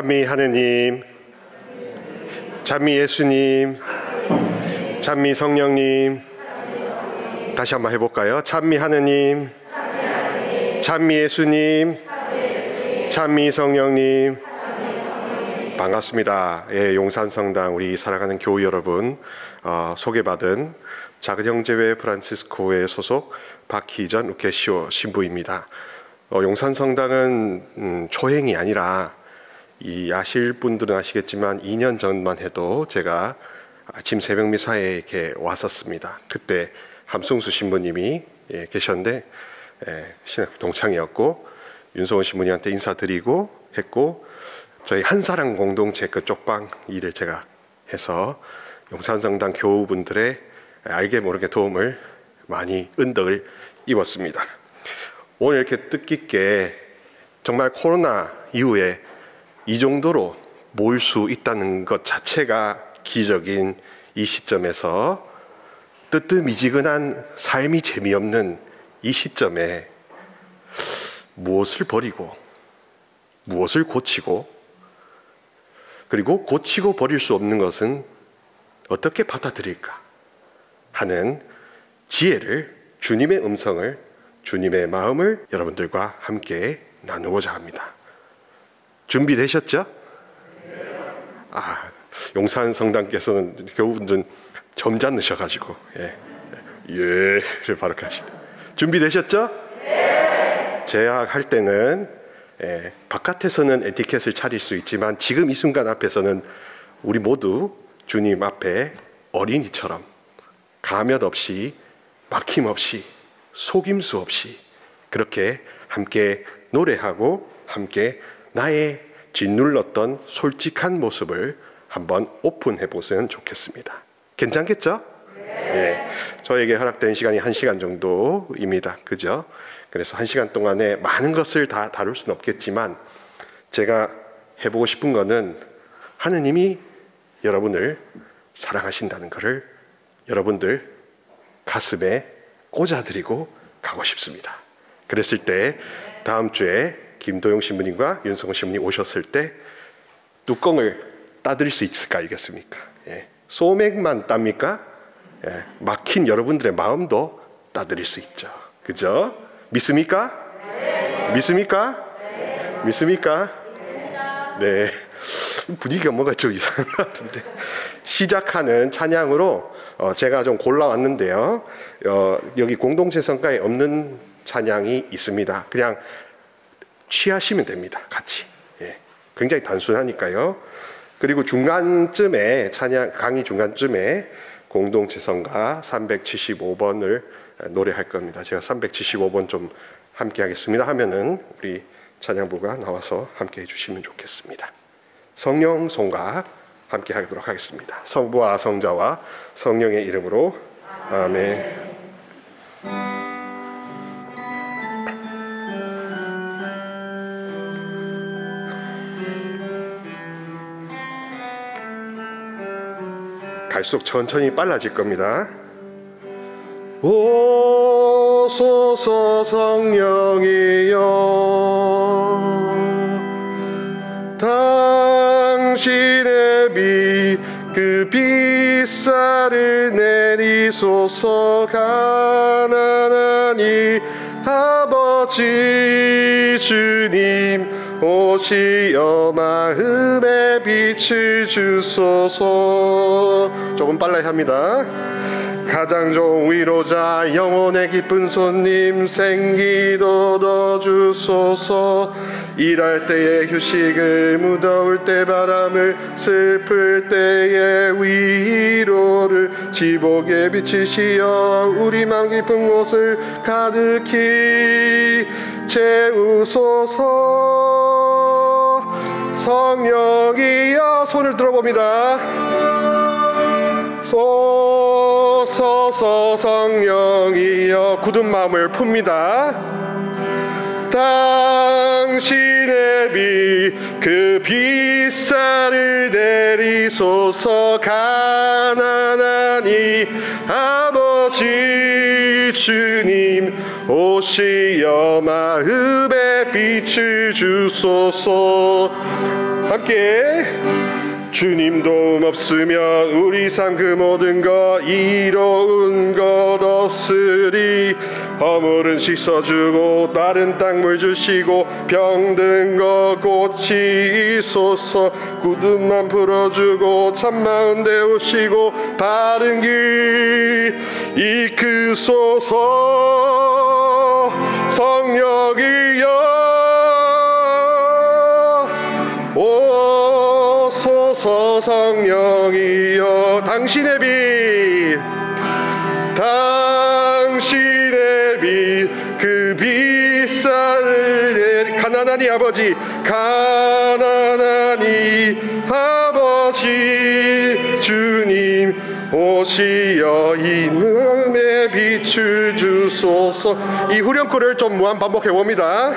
찬미 하느님, 찬미 예수님, 찬미 성령님. 다시 한번 해볼까요? 찬미 하느님, 찬미 예수님, 찬미 성령님. 반갑습니다. 예, 용산성당 우리 사랑하는 교우 여러분, 소개받은 작은형제회 프란치스코회 소속 박희전 우케시오 신부입니다. 용산성당은 초행이 아니라 아실 분들은 아시겠지만 2년 전만 해도 제가 아침 새벽 미사에 이렇게 왔었습니다. 그때 함승수 신부님이 계셨는데 신학 동창이었고 윤성원 신부님한테 인사드리고 했고, 저희 한사랑 공동체 그 쪽방 일을 제가 해서 용산성당 교우분들의 알게 모르게 도움을 많이 은덕을 입었습니다. 오늘 이렇게 뜻깊게 정말 코로나 이후에 이 정도로 모일 수 있다는 것 자체가 기적인 이 시점에서 뜨뜻미지근한 삶이 재미없는 이 시점에 무엇을 버리고 무엇을 고치고, 그리고 고치고 버릴 수 없는 것은 어떻게 받아들일까 하는 지혜를, 주님의 음성을, 주님의 마음을 여러분들과 함께 나누고자 합니다. 준비되셨죠? 용산 성당께서는 교우분들은 점잖으셔가지고 예를 바로 가시다. 준비되셨죠? 제가 할 때는 바깥에서는 에티켓을 차릴 수 있지만 지금 이 순간 앞에서는 우리 모두 주님 앞에 어린이처럼 가면 없이 막힘 없이 속임수 없이 그렇게 함께 노래하고 함께 나의 짓눌렀던 솔직한 모습을 한번 오픈해 보시면 좋겠습니다. 괜찮겠죠? 네. 저에게 허락된 시간이 1시간 정도입니다. 그죠? 그래서 1시간 동안에 많은 것을 다 다룰 수는 없겠지만 제가 해보고 싶은 거는 하느님이 여러분을 사랑하신다는 것을 여러분들 가슴에 꽂아드리고 가고 싶습니다. 그랬을 때 다음 주에 김도영 신부님과 윤성원 신부님 오셨을 때 뚜껑을 따드릴 수 있을까 알겠습니까? 소맥만 땁니까? 막힌 여러분들의 마음도 따드릴 수 있죠. 그죠? 믿습니까? 네. 믿습니까? 네. 믿습니까? 네. 분위기가 뭔가 좀 이상한 것 같은데 시작하는 찬양으로 제가 좀 골라왔는데요. 여기 공동체 성가에 없는 찬양이 있습니다. 그냥 취하시면 됩니다. 같이. 굉장히 단순하니까요. 그리고 중간쯤에 강의 중간쯤에 공동체 성가 375번을 노래할 겁니다. 제가 375번 좀 함께 하겠습니다 하면은 우리 찬양부가 나와서 함께 해주시면 좋겠습니다. 성령 성가 함께 하도록 하겠습니다. 성부와 성자와 성령의 이름으로 아멘. 갈수록 천천히 빨라질 겁니다. 오소서 성령이여, 당신의 비 그 빗살을 내리소서. 가난한 이 아버지 주님 오시어 마음에 빛을 주소서. 조금 빨라야 합니다. 가장 좋은 위로자, 영혼의 기쁜 손님, 생기도 넣어주소서. 일할 때의 휴식을, 무더울 때 바람을, 슬플 때의 위로를, 지복에 비치시어 우리 맘 깊은 곳을 가득히 채우소서. 성령이여, 손을 들어봅니다. 쏘소서 성령이여, 굳은 마음을 풉니다. 당신의 비 그 빗살을 내리소서. 가난한 이 아버지 주님 오시어 마음에 빛을 주소서. 함께. 주님 도움 없으면 우리 삶 그 모든 것 이로운 것 없으리. 허물은 씻어주고 마른 땅물 주시고 병든 것 고치소서. 굳은맘 풀어주고 참마음 데우시고 바른 길 이끄소서. 성령이여 오소서. 성령이여 당신의 빛 당신의 빛 그 빛살을 가난하니 아버지 가난하니 아버지 주님 오시어 이 마음에 빛을 주소서. 이 후렴구를 좀 무한 반복해 봅니다.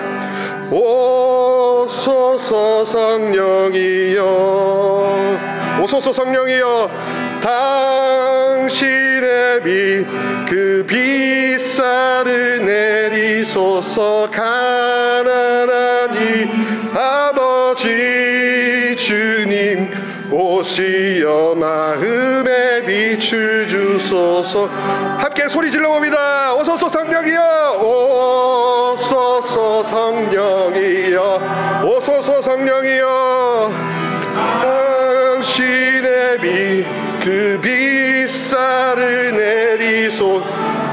오소서 성령이여 오소서. 성령이여 당신의 빛 그 빛살을 내리소서. 가난하니 아버지 주님 오시어 마음에 빛을 주소서. 함께 소리 질러봅니다. 오소서 성령이여 오소서. 성령이여 오소서. 성령이여 당신의 빛 그 빛살을 내리소.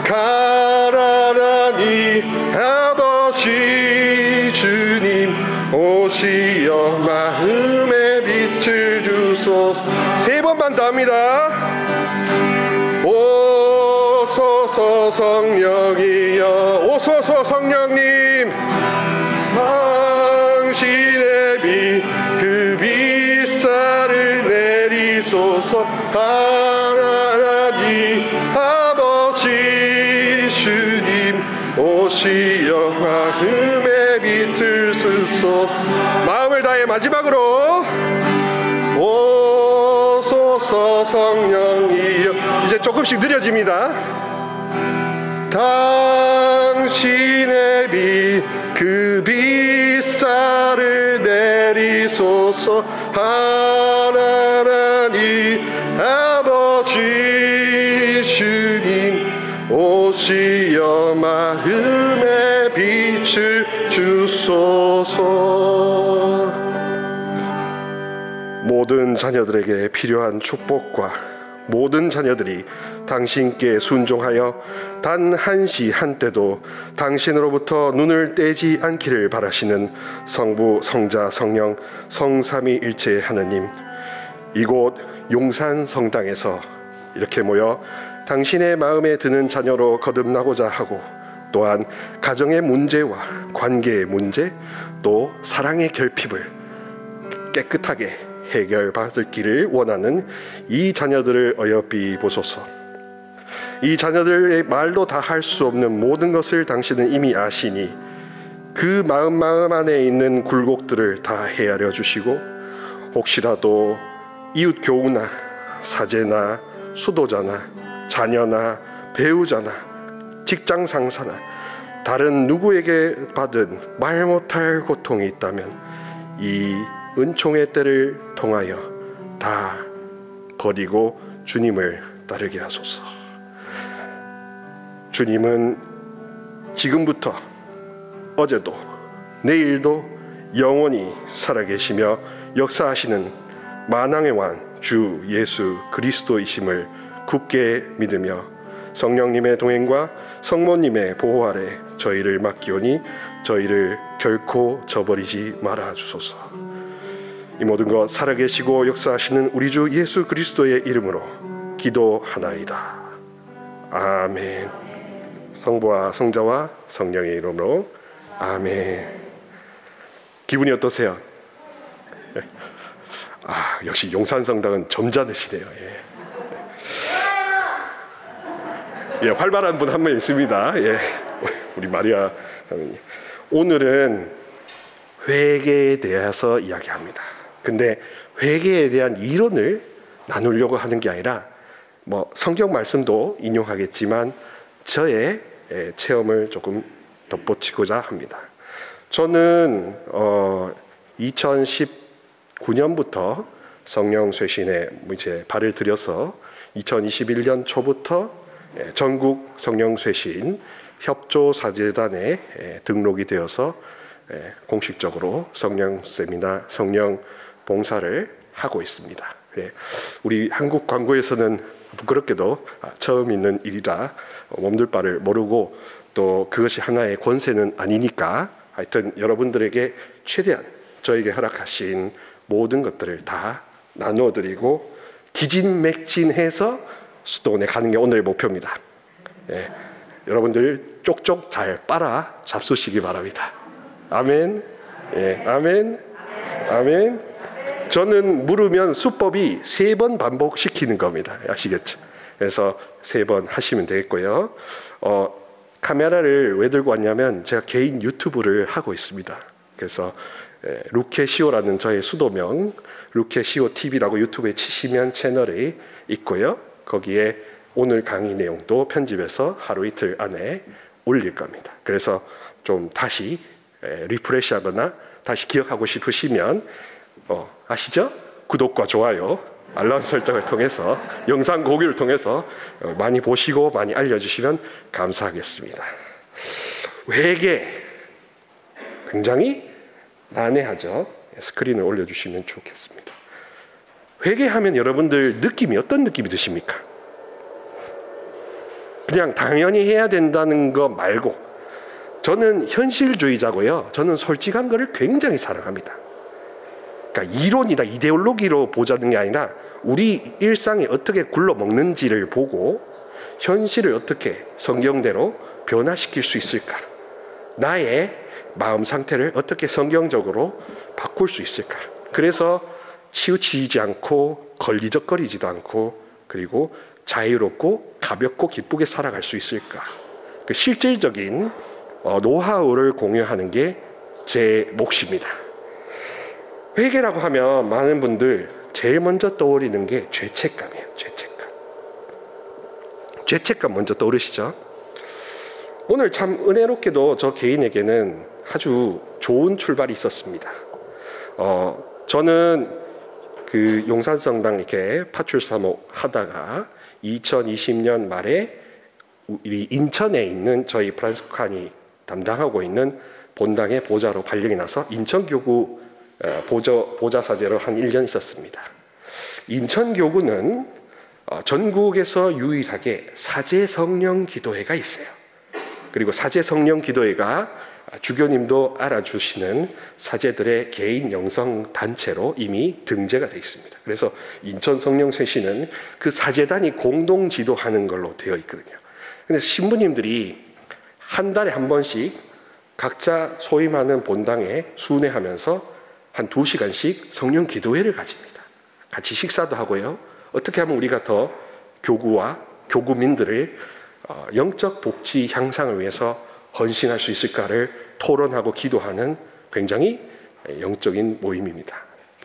가난하니 아버지 주님 오시어 마음에 빛을 주소서. 세 번만 더 합니다. 오소서 성령이여 오소서. 성령님 당신의 빛 그 빛살을 내리소서. 하나님 아버지 주님 오시어 마음에 빛을 주소서. 마음을 다해 마지막으로 오소서. 성령이여. 이제 조금씩 느려집니다. 당신의 빛 그 빛살을 내리소서. 하나님 아버지 주님 오시어 마음에 빛을 주소서. 모든 자녀들에게 필요한 축복과 모든 자녀들이 당신께 순종하여 단 한시 한때도 당신으로부터 눈을 떼지 않기를 바라시는 성부, 성자, 성령, 성삼위일체 하느님, 이곳 용산 성당에서 이렇게 모여 당신의 마음에 드는 자녀로 거듭나고자 하고, 또한 가정의 문제와 관계의 문제, 또 사랑의 결핍을 깨끗하게 해결받기를 원하는 이 자녀들을 어여삐 보소서. 이 자녀들의 말로 다 할 수 없는 모든 것을 당신은 이미 아시니 그 마음 안에 있는 굴곡들을 다 헤아려 주시고, 혹시라도 이웃 교우나 사제나 수도자나 자녀나 배우자나 직장 상사나 다른 누구에게 받은 말 못할 고통이 있다면 이 은총의 때를 통하여 다 버리고 주님을 따르게 하소서. 주님은 지금부터 어제도 내일도 영원히 살아계시며 역사하시는 만왕의 왕 주 예수 그리스도이심을 굳게 믿으며 성령님의 동행과 성모님의 보호 아래 저희를 맡기오니 저희를 결코 저버리지 말아 주소서. 이 모든 것 살아계시고 역사하시는 우리 주 예수 그리스도의 이름으로 기도하나이다. 아멘. 성부와 성자와 성령의 이름으로 아멘. 기분이 어떠세요? 역시 용산성당은 점잖으시네요. 예, 활발한 분 한 명 있습니다. 예, 우리 마리아 사모님. 오늘은 회개에 대해서 이야기합니다. 근데 회개에 대한 이론을 나누려고 하는 게 아니라 성경 말씀도 인용하겠지만 저의 체험을 조금 덧붙이고자 합니다. 저는 2019년부터 성령 쇄신에 이제 발을 들여서 2021년 초부터 전국 성령 쇄신 협조 사제단에 등록이 되어서 공식적으로 성령 세미나, 성령 봉사를 하고 있습니다. 우리 한국 광고에서는 부끄럽게도 처음 있는 일이라 몸둘 바를 모르고 또 그것이 하나의 권세는 아니니까 하여튼 여러분들에게 최대한 저에게 허락하신 모든 것들을 다 나누어 드리고 기진맥진해서 수도원에 가는 게 오늘의 목표입니다. 여러분들 쪽쪽 잘 빨아 잡수시기 바랍니다. 아멘. 아멘. 아멘. 저는 물으면 수법이 3번 반복시키는 겁니다. 아시겠죠? 그래서 3번 하시면 되겠고요. 카메라를 왜 들고 왔냐면 제가 개인 유튜브를 하고 있습니다. 그래서 루케시오라는 저의 수도명 루케시오 TV라고 유튜브에 치시면 채널이 있고요. 거기에 오늘 강의 내용도 편집해서 하루 이틀 안에 올릴 겁니다. 그래서 좀 다시 리프레시하거나 다시 기억하고 싶으시면 아시죠? 구독과 좋아요, 알람 설정을 통해서 영상 공유를 통해서 많이 보시고 많이 알려주시면 감사하겠습니다. 회개 굉장히 난해하죠. 스크린을 올려주시면 좋겠습니다. 회개하면 여러분들 느낌이 어떤 느낌이 드십니까? 그냥 당연히 해야 된다는 거 말고 저는 현실주의자고요. 저는 솔직한 거를 굉장히 사랑합니다. 그러니까 이론이나 이데올로기로 보자는 게 아니라 우리 일상이 어떻게 굴러먹는지를 보고 현실을 어떻게 성경대로 변화시킬 수 있을까? 나의 마음 상태를 어떻게 성경적으로 바꿀 수 있을까? 그래서 치우치지 않고 걸리적거리지도 않고 그리고 자유롭고 가볍고 기쁘게 살아갈 수 있을까? 그 실질적인 노하우를 공유하는 게 제 몫입니다. 회개라고 하면 많은 분들 제일 먼저 떠오르는 게 죄책감이에요. 죄책감 먼저 떠오르시죠? 오늘 참 은혜롭게도 저 개인에게는 아주 좋은 출발이 있었습니다. 저는 그 용산성당 이렇게 파출사목 하다가 2020년 말에 우리 인천에 있는 저희 프란스칸이 담당하고 있는 본당의 보좌로 발령이 나서 인천교구 보좌사제로 한 1년 있었습니다. 인천교구는 전국에서 유일하게 사제성령 기도회가 있어요. 그리고 사제성령 기도회가 주교님도 알아주시는 사제들의 개인 영성 단체로 이미 등재가 되어 있습니다. 그래서 인천 성령 쇄신은 그 사제단이 공동 지도하는 걸로 되어 있거든요. 근데 신부님들이 한 달에 한 번씩 각자 소임하는 본당에 순회하면서 한 2시간씩 성령 기도회를 가집니다. 같이 식사도 하고요. 어떻게 하면 우리가 더 교구와 교구민들을 영적 복지 향상을 위해서 헌신할 수 있을까를 토론하고 기도하는 굉장히 영적인 모임입니다.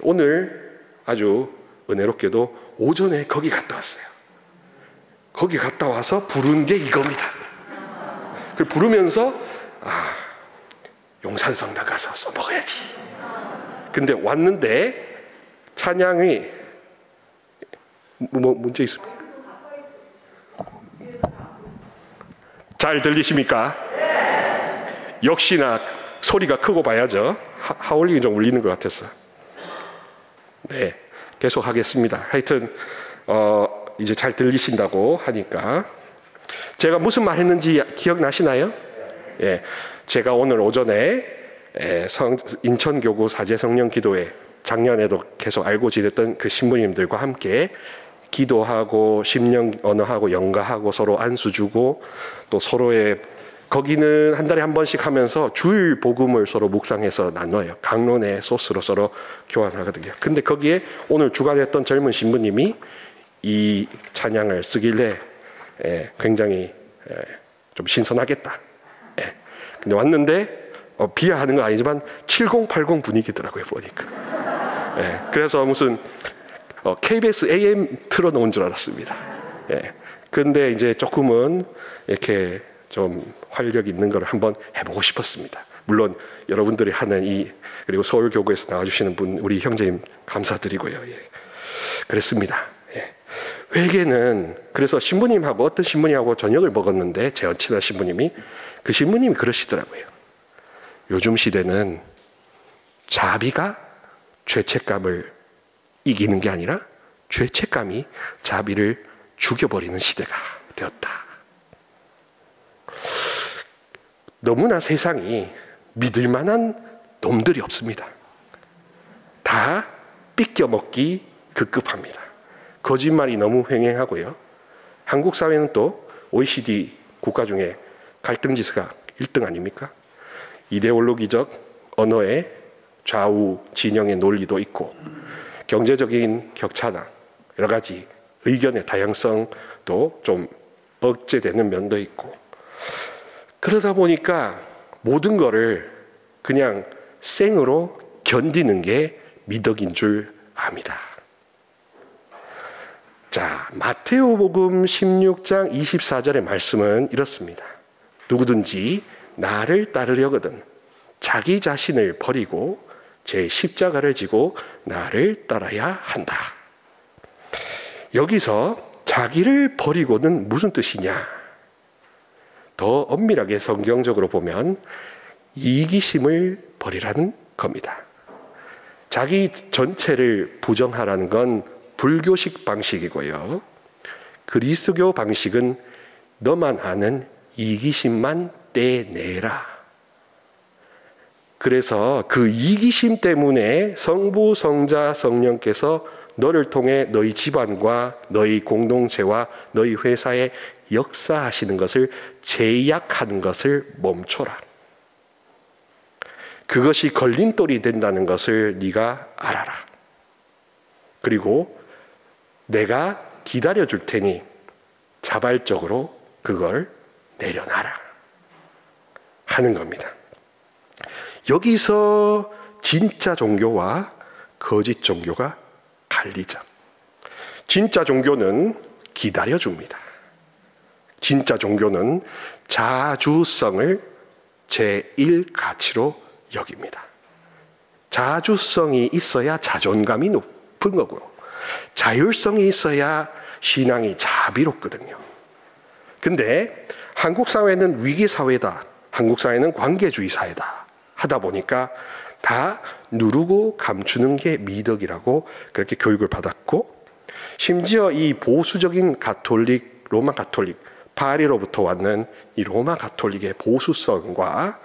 오늘 아주 은혜롭게도 오전에 거기 갔다 왔어요. 거기 갔다 와서 부른 게 이겁니다. 그걸 부르면서 용산성당 가서 써먹어야지. 근데 왔는데 찬양이 문제 있습니까? 잘 들리십니까? 역시나 소리가 크고 봐야죠. 하울링이 좀 울리는 것 같았어요. 네, 계속 하겠습니다. 하여튼 이제 잘 들리신다고 하니까 제가 무슨 말 했는지 기억나시나요? 예, 제가 오늘 오전에 인천교구 사제성령기도회 작년에도 계속 알고 지냈던 그 신부님들과 함께 기도하고 심령 언어하고 영가하고 서로 안수 주고 또 서로의 거기는 한 달에 한 번씩 하면서 주일 복음을 서로 묵상해서 나눠요. 강론의 소스로 서로 교환하거든요. 근데 거기에 오늘 주관했던 젊은 신부님이 이 찬양을 쓰길래 굉장히 좀 신선하겠다. 근데 왔는데 비하하는 건 아니지만 7080 분위기더라고요, 보니까. 그래서 무슨 KBS AM 틀어놓은 줄 알았습니다. 근데 이제 조금은 이렇게 좀 활력 있는 걸 한번 해보고 싶었습니다. 물론 여러분들이 하는 그리고 서울교구에서 나와주시는 분 우리 형제님 감사드리고요. 그랬습니다. 회개는 그래서 신부님하고 어떤 신부님하고 저녁을 먹었는데 제 친한 신부님이 그 신부님이 그러시더라고요. 요즘 시대는 자비가 죄책감을 이기는 게 아니라 죄책감이 자비를 죽여버리는 시대가 되었다. 너무나 세상이 믿을 만한 놈들이 없습니다. 다 삐껴먹기 급급합니다. 거짓말이 너무 횡행하고요. 한국 사회는 또 OECD 국가 중에 갈등 지수가 1등 아닙니까? 이데올로기적 언어의 좌우 진영의 논리도 있고 경제적인 격차나 여러 가지 의견의 다양성도 좀 억제되는 면도 있고 그러다 보니까 모든 거를 그냥 생으로 견디는 게 미덕인 줄 압니다. 자, 마테오복음 16장 24절의 말씀은 이렇습니다. 누구든지 나를 따르려거든 자기 자신을 버리고 제 십자가를 지고 나를 따라야 한다. 여기서 자기를 버리고는 무슨 뜻이냐? 더 엄밀하게 성경적으로 보면 이기심을 버리라는 겁니다. 자기 전체를 부정하라는 건 불교식 방식이고요. 그리스도 방식은 너만 아는 이기심만 떼내라. 그래서 그 이기심 때문에 성부, 성자, 성령께서 너를 통해 너희 집안과 너희 공동체와 너희 회사에 역사하시는 것을 제약하는 것을 멈춰라. 그것이 걸림돌이 된다는 것을 네가 알아라. 그리고 내가 기다려줄 테니 자발적으로 그걸 내려놔라 하는 겁니다. 여기서 진짜 종교와 거짓 종교가 갈리죠. 진짜 종교는 기다려줍니다. 진짜 종교는 자주성을 제1가치로 여깁니다. 자주성이 있어야 자존감이 높은 거고요. 자율성이 있어야 신앙이 자비롭거든요. 근데 한국 사회는 위기 사회다. 한국 사회는 관계주의 사회다. 하다 보니까 다 누르고 감추는 게 미덕이라고 그렇게 교육을 받았고 심지어 이 보수적인 가톨릭, 로마 가톨릭, 파리로부터 왔는 이 로마 가톨릭의 보수성과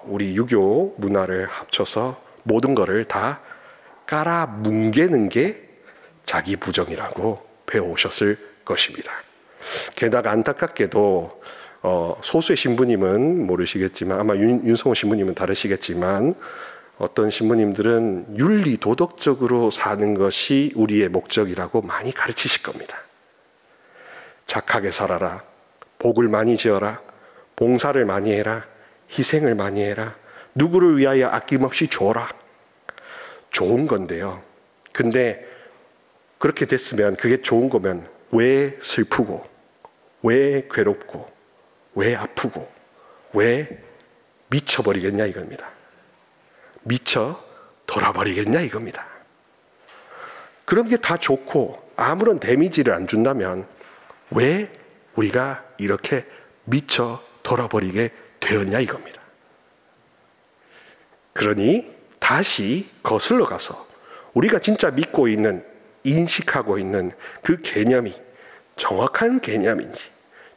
우리 유교 문화를 합쳐서 모든 거를 다 깔아 뭉개는 게 자기 부정이라고 배워오셨을 것입니다. 게다가 안타깝게도 소수의 신부님은 모르시겠지만 아마 윤성호 신부님은 다르시겠지만 어떤 신부님들은 윤리 도덕적으로 사는 것이 우리의 목적이라고 많이 가르치실 겁니다. 착하게 살아라, 복을 많이 지어라, 봉사를 많이 해라, 희생을 많이 해라, 누구를 위하여 아낌없이 줘라. 좋은 건데요. 근데 그렇게 됐으면 그게 좋은 거면 왜 슬프고 왜 괴롭고 왜 아프고 왜 미쳐버리겠냐 이겁니다. 미쳐 돌아버리겠냐 이겁니다. 그런 게 다 좋고 아무런 데미지를 안 준다면 왜 우리가 이렇게 미쳐 돌아버리게 되었냐 이겁니다. 그러니 다시 거슬러 가서 우리가 진짜 믿고 있는, 인식하고 있는 그 개념이 정확한 개념인지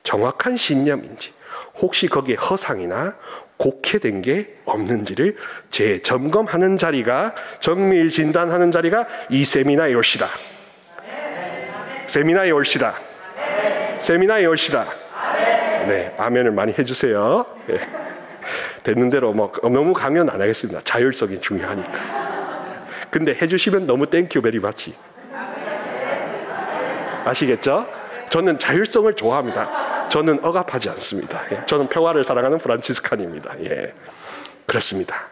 정확한 신념인지 혹시 거기에 허상이나 곡해된 게 없는지를 재점검하는 자리가, 정밀 진단하는 자리가 이 세미나에 올시다. 세미나에 올시다. 세미나에 올시다. 네, 아멘을 많이 해주세요. 네. 되는 대로 너무 강연 안 하겠습니다. 자율성이 중요하니까. 근데 해주시면 너무 땡큐 베리 마치. 아시겠죠? 저는 자율성을 좋아합니다. 저는 억압하지 않습니다. 예. 저는 평화를 사랑하는 프란치스칸입니다. 예. 그렇습니다.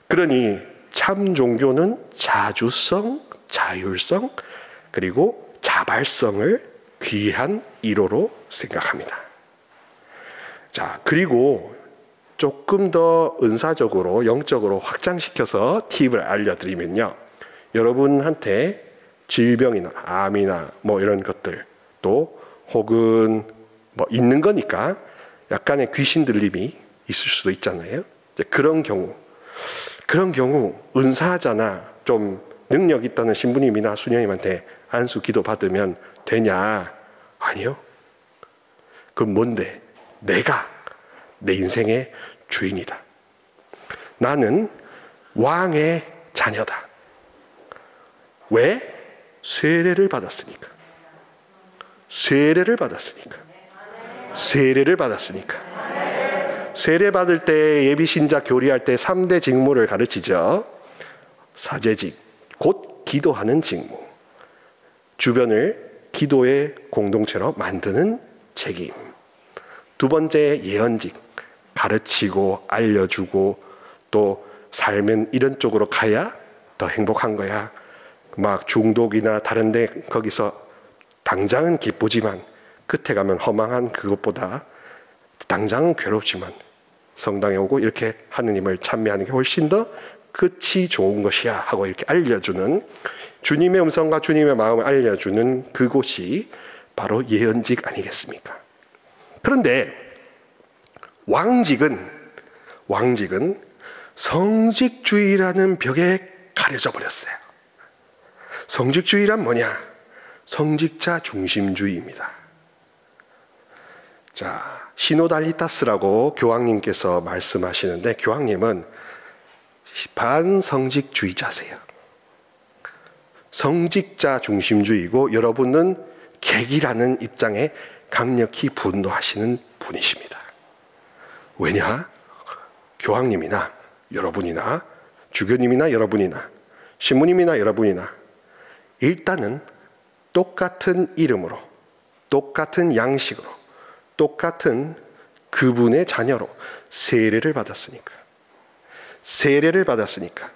그러니 참 종교는 자주성, 자율성, 그리고 자발성을 귀한 1호로 생각합니다. 자, 그리고 조금 더 은사적으로 영적으로 확장시켜서 팁을 알려드리면요, 여러분한테 질병이나 암이나 뭐 이런 것들, 또 혹은 뭐 있는 거니까 약간의 귀신 들림이 있을 수도 있잖아요. 그런 경우 은사자나 좀 능력 있다는 신부님이나 수녀님한테 안수 기도 받으면 되냐? 아니요. 그럼 뭔데? 내가 내 인생의 주인이다. 나는 왕의 자녀다. 왜? 세례를 받았으니까. 세례를 받았으니까. 세례를 받았으니까. 세례 받을 때 예비신자 교리할 때 3대 직무를 가르치죠. 사제직, 곧 기도하는 직무. 주변을 기도의 공동체로 만드는 책임. 두 번째 예언직, 가르치고 알려주고 또 삶은 이런 쪽으로 가야 더 행복한 거야. 막 중독이나 다른데 거기서 당장은 기쁘지만 끝에 가면 허망한 그것보다 당장은 괴롭지만 성당에 오고 이렇게 하느님을 찬미하는 게 훨씬 더 끝이 좋은 것이야 하고 이렇게 알려주는, 주님의 음성과 주님의 마음을 알려주는 그곳이 바로 예언직 아니겠습니까? 그런데 왕직은 성직주의라는 벽에 가려져 버렸어요. 성직주의란 뭐냐? 성직자 중심주의입니다. 자, 시노달리타스라고 교황님께서 말씀하시는데, 교황님은 반성직주의자세요. 성직자 중심주의고 여러분은 객이라는 입장에 강력히 분노하시는 분이십니다. 왜냐? 교황님이나 여러분이나 주교님이나 여러분이나 신부님이나 여러분이나 일단은 똑같은 이름으로, 똑같은 양식으로, 똑같은 그분의 자녀로 세례를 받았으니까. 세례를 받았으니까.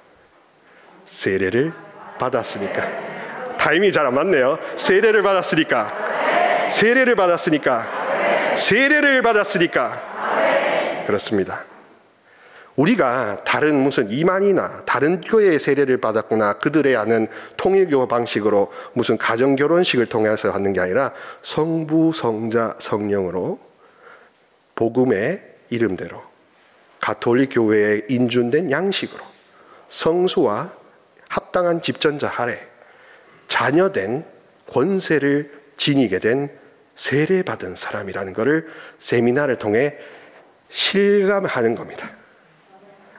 세례를 받았으니까. 타이밍이 잘 안 맞네요. 세례를 받았으니까. 세례를 받았으니까. 세례를 받았으니까. 그렇습니다. 우리가 다른 무슨 이만이나 다른 교회의 세례를 받았구나, 그들의 아는 통일교 방식으로 무슨 가정결혼식을 통해서 하는 게 아니라 성부, 성자, 성령으로 복음의 이름대로 가톨릭 교회에 인준된 양식으로 성수와 합당한 집전자 아래 자녀된 권세를 지니게 된 세례받은 사람이라는 것을 세미나를 통해 실감하는 겁니다.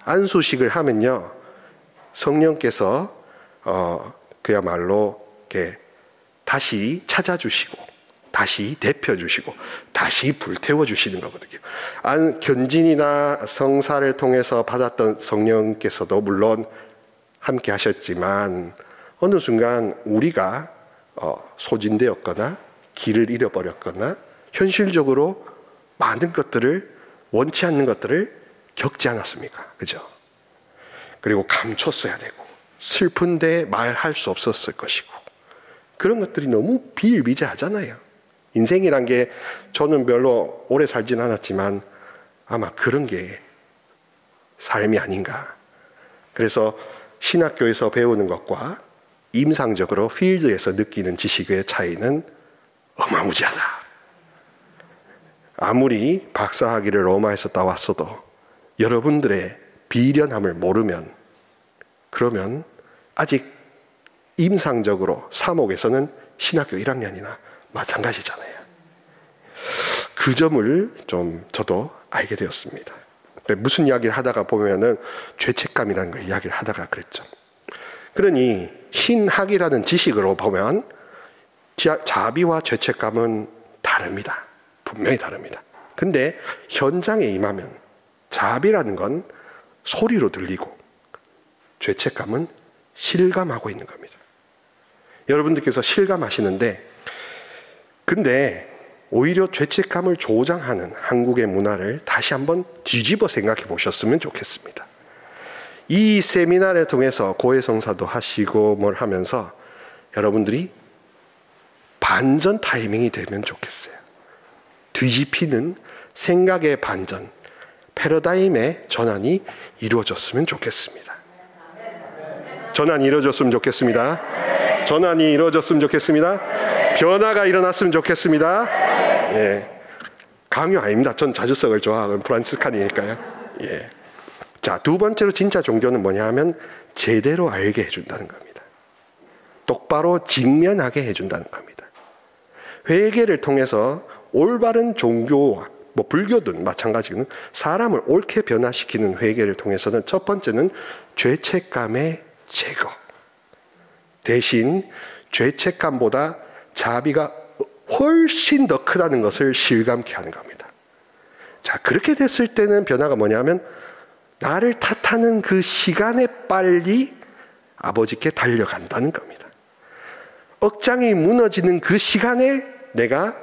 안수식을 하면요, 성령께서 그야말로 이렇게 다시 찾아주시고, 다시 데펴주시고, 다시 불태워주시는 거거든요. 견진이나 성사를 통해서 받았던 성령께서도 물론 함께 하셨지만 어느 순간 우리가 소진되었거나 길을 잃어버렸거나 현실적으로 많은 것들을, 원치 않는 것들을 겪지 않았습니까? 그죠? 그리고 감췄어야 되고 슬픈데 말할 수 없었을 것이고, 그런 것들이 너무 비일비재하잖아요. 인생이란 게, 저는 별로 오래 살진 않았지만 아마 그런 게 삶이 아닌가. 그래서 신학교에서 배우는 것과 임상적으로 필드에서 느끼는 지식의 차이는 어마무지하다. 아무리 박사학위를 로마에서 따왔어도 여러분들의 비련함을 모르면, 그러면 아직 임상적으로 사목에서는 신학교 1학년이나 마찬가지잖아요. 그 점을 좀 저도 알게 되었습니다. 무슨 이야기를 하다가 보면은 죄책감이라는 걸 이야기를 하다가 그랬죠. 그러니 신학이라는 지식으로 보면 자비와 죄책감은 다릅니다. 분명히 다릅니다. 근데 현장에 임하면 자비라는 건 소리로 들리고 죄책감은 실감하고 있는 겁니다. 여러분들께서 실감하시는데, 근데 오히려 죄책감을 조장하는 한국의 문화를 다시 한번 뒤집어 생각해 보셨으면 좋겠습니다. 이 세미나를 통해서 고해성사도 하시고 뭘 하면서 여러분들이 반전 타이밍이 되면 좋겠어요. 뒤집히는 생각의 반전, 패러다임의 전환이 이루어졌으면 좋겠습니다. 전환이 이루어졌으면 좋겠습니다. 전환이 이루어졌으면 좋겠습니다. 변화가 일어났으면 좋겠습니다. 예. 강요 아닙니다. 전 자주석을 좋아하는 프란치스칸이니까요. 예. 자, 두 번째로 진짜 종교는 뭐냐 하면 제대로 알게 해준다는 겁니다. 똑바로 직면하게 해준다는 겁니다. 회개를 통해서 올바른 종교와 불교든 마찬가지로 사람을 옳게 변화시키는 회개를 통해서는 첫 번째는 죄책감의 제거. 대신 죄책감보다 자비가 훨씬 더 크다는 것을 실감케 하는 겁니다. 자, 그렇게 됐을 때는 변화가 뭐냐면 나를 탓하는 그 시간에 빨리 아버지께 달려간다는 겁니다. 억장이 무너지는 그 시간에 내가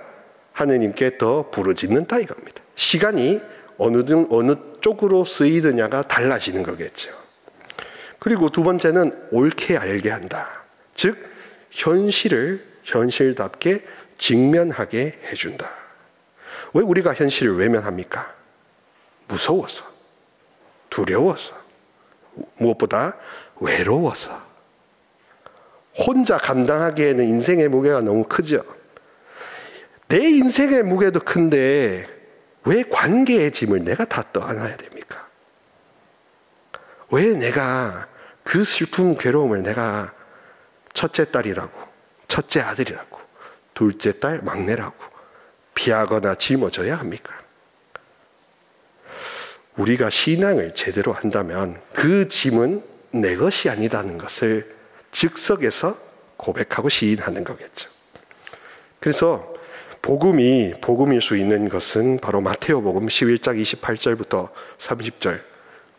하느님께 더 부르짖는다 이겁니다. 시간이 어느 쪽으로 쓰이느냐가 달라지는 거겠죠. 그리고 두 번째는 옳게 알게 한다. 즉 현실을 현실답게 직면하게 해준다. 왜 우리가 현실을 외면합니까? 무서워서, 두려워서, 무엇보다 외로워서. 혼자 감당하기에는 인생의 무게가 너무 크죠. 내 인생의 무게도 큰데 왜 관계의 짐을 내가 다 떠안아야 됩니까? 왜 내가 그 슬픔, 괴로움을 내가 첫째 딸이라고, 첫째 아들이라고, 둘째 딸, 막내라고 피하거나 짊어져야 합니까? 우리가 신앙을 제대로 한다면 그 짐은 내 것이 아니다는 것을 즉석에서 고백하고 시인하는 거겠죠. 그래서 복음일 수 있는 것은 바로 마테오복음 11장 28절부터 30절.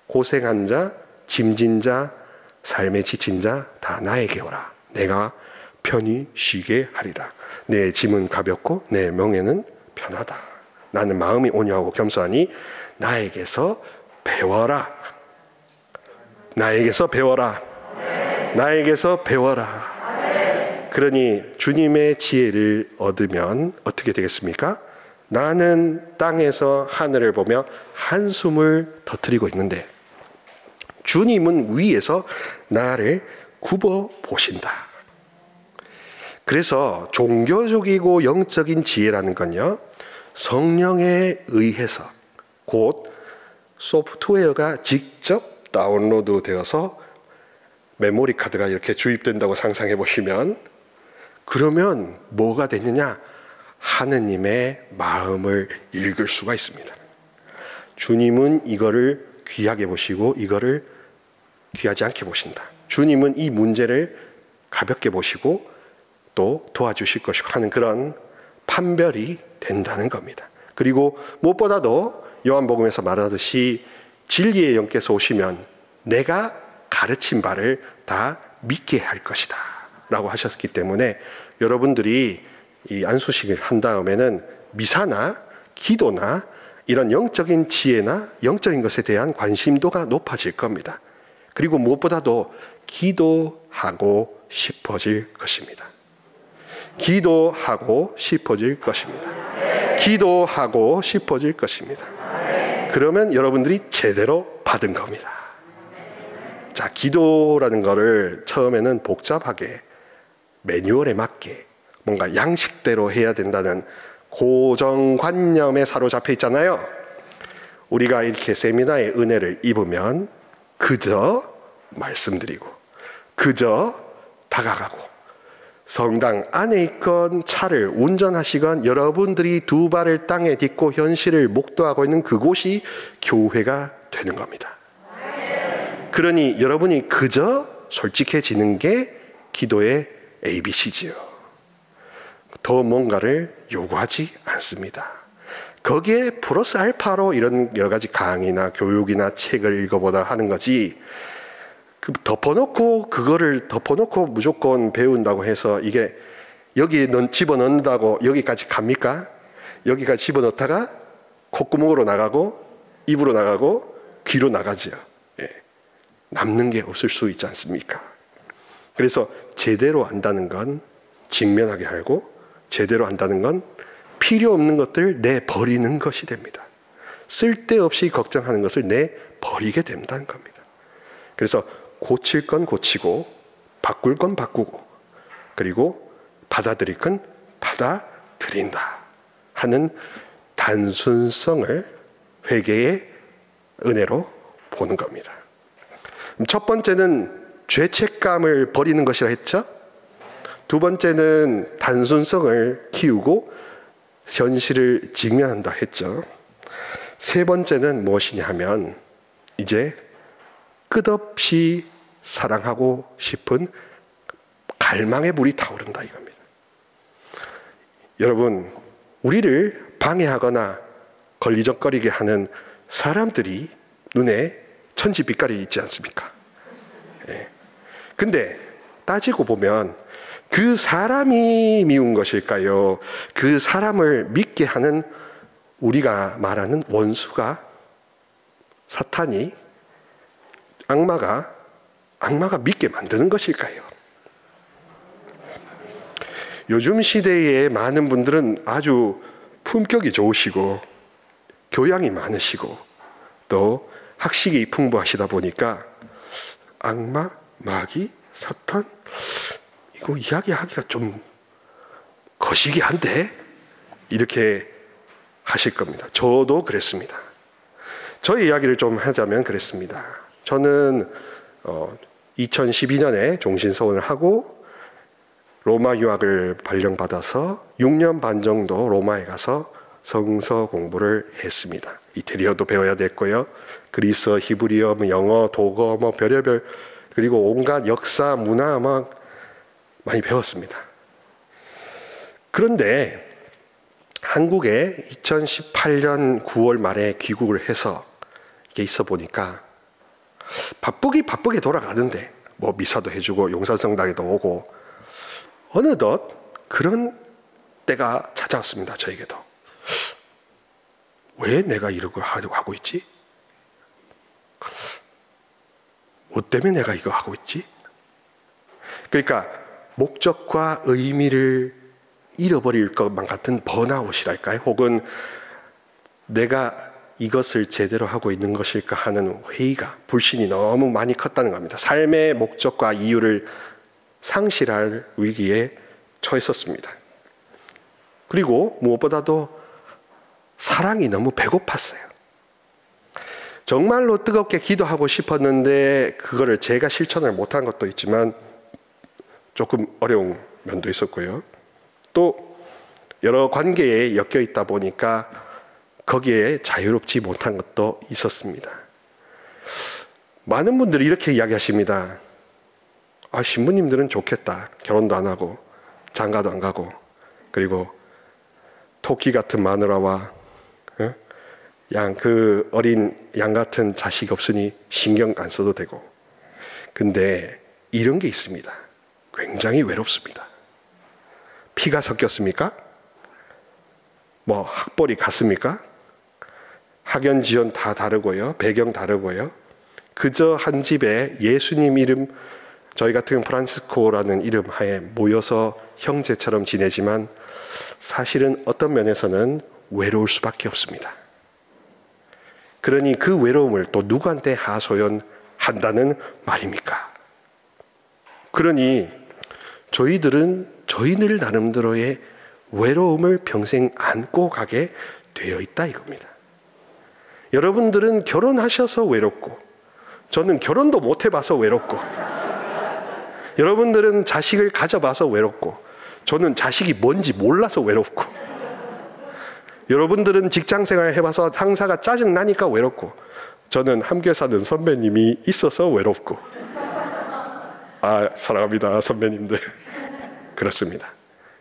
고생한 자, 짐진 자, 삶에 지친 자 다 나에게 오라. 내가 편히 쉬게 하리라. 내 짐은 가볍고 내 멍에는 편하다. 나는 마음이 온유하고 겸손하니 나에게서 배워라. 나에게서 배워라. 나에게서 배워라. 그러니 주님의 지혜를 얻으면 어떻게 되겠습니까? 나는 땅에서 하늘을 보며 한숨을 터뜨리고 있는데 주님은 위에서 나를 굽어 보신다. 그래서 종교적이고 영적인 지혜라는 건요, 성령에 의해서 곧 소프트웨어가 직접 다운로드 되어서 메모리 카드가 이렇게 주입된다고 상상해 보시면, 그러면 뭐가 되느냐? 하느님의 마음을 읽을 수가 있습니다. 주님은 이거를 귀하게 보시고 이거를 귀하지 않게 보신다. 주님은 이 문제를 가볍게 보시고 또 도와주실 것이고 하는 그런 판별이 된다는 겁니다. 그리고 무엇보다도 요한복음에서 말하듯이 진리의 영께서 오시면 내가 가르친 바를 다 믿게 할 것이다 라고 하셨기 때문에 여러분들이 이 안수식을 한 다음에는 미사나 기도나 이런 영적인 지혜나 영적인 것에 대한 관심도가 높아질 겁니다. 그리고 무엇보다도 기도하고 싶어질 것입니다. 기도하고 싶어질 것입니다. 기도하고 싶어질 것입니다. 그러면 여러분들이 제대로 받은 겁니다. 자, 기도라는 거를 처음에는 복잡하게 매뉴얼에 맞게 뭔가 양식대로 해야 된다는 고정관념에 사로잡혀 있잖아요. 우리가 이렇게 세미나의 은혜를 입으면 그저 말씀드리고 그저 다가가고 성당 안에 있건 차를 운전하시건 여러분들이 두 발을 땅에 딛고 현실을 목도하고 있는 그곳이 교회가 되는 겁니다. 그러니 여러분이 그저 솔직해지는 게 기도의 ABC지요. 더 뭔가를 요구하지 않습니다. 거기에 플러스 알파로 이런 여러 가지 강의나 교육이나 책을 읽어보다 하는 거지, 그거를 덮어놓고 무조건 배운다고 해서 이게 여기 집어넣는다고 여기까지 갑니까? 여기까지 집어넣다가 콧구멍으로 나가고 입으로 나가고 귀로 나가죠. 예. 남는 게 없을 수 있지 않습니까? 그래서 제대로 안다는 건 직면하게 하고 제대로 안다는 건 필요 없는 것들 내버리는 것이 됩니다. 쓸데없이 걱정하는 것을 내버리게 된다는 겁니다. 그래서 고칠 건 고치고 바꿀 건 바꾸고 그리고 받아들일 건 받아들인다 하는 단순성을 회개의 은혜로 보는 겁니다. 첫 번째는 죄책감을 버리는 것이라 했죠. 두 번째는 단순성을 키우고 현실을 직면한다 했죠. 세 번째는 무엇이냐 하면 이제 끝없이 사랑하고 싶은 갈망의 불이 타오른다 이겁니다. 여러분, 우리를 방해하거나 걸리적거리게 하는 사람들이 눈에 천지빛깔이 있지 않습니까? 근데 따지고 보면 그 사람이 미운 것일까요? 그 사람을 믿게 하는 우리가 말하는 원수가 사탄이 악마가 믿게 만드는 것일까요? 요즘 시대에 많은 분들은 아주 품격이 좋으시고 교양이 많으시고 또 학식이 풍부하시다 보니까 악마, 마귀, 사탄 이거 이야기하기가 좀 거시기한데 이렇게 하실 겁니다. 저도 그랬습니다. 저의 이야기를 좀 하자면 그랬습니다. 저는 2012년에 종신서원을 하고 로마 유학을 발령받아서 6년 반 정도 로마에 가서 성서 공부를 했습니다. 이태리어도 배워야 됐고요. 그리스어, 히브리어, 영어, 독어, 별의별 그리고 온갖 역사, 문화 많이 배웠습니다. 그런데 한국에 2018년 9월 말에 귀국을 해서 이게 있어 보니까 바쁘게 돌아가는데 미사도 해주고 용산성당에도 오고 어느덧 그런 때가 찾아왔습니다. 저에게도. 왜 내가 이런 걸 하고 있지? 뭐 때문에 내가 이거 하고 있지? 그러니까 목적과 의미를 잃어버릴 것만 같은 번아웃이랄까요? 혹은 내가 이것을 제대로 하고 있는 것일까 하는 회의가, 불신이 너무 많이 컸다는 겁니다. 삶의 목적과 이유를 상실할 위기에 처했었습니다. 그리고 무엇보다도 사랑이 너무 배고팠어요. 정말로 뜨겁게 기도하고 싶었는데 그거를 제가 실천을 못한 것도 있지만 조금 어려운 면도 있었고요. 또 여러 관계에 엮여 있다 보니까 거기에 자유롭지 못한 것도 있었습니다. 많은 분들이 이렇게 이야기하십니다. 신부님들은 좋겠다. 결혼도 안 하고 장가도 안 가고 그리고 토끼 같은 마누라와 그 어린 양 같은 자식 없으니 신경 안 써도 되고. 근데 이런 게 있습니다. 굉장히 외롭습니다. 피가 섞였습니까? 학벌이 같습니까? 학연 지연 다 다르고요. 배경 다르고요. 그저 한 집에 예수님 이름, 저희 같은 프란시스코라는 이름 하에 모여서 형제처럼 지내지만 사실은 어떤 면에서는 외로울 수밖에 없습니다. 그러니 그 외로움을 또 누구한테 하소연한다는 말입니까? 그러니 저희들은 저희들 나름대로의 외로움을 평생 안고 가게 되어 있다 이겁니다. 여러분들은 결혼하셔서 외롭고 저는 결혼도 못 해봐서 외롭고 여러분들은 자식을 가져봐서 외롭고 저는 자식이 뭔지 몰라서 외롭고 여러분들은 직장생활 해봐서 상사가 짜증나니까 외롭고 저는 함께 사는 선배님이 있어서 외롭고 사랑합니다 선배님들. 그렇습니다.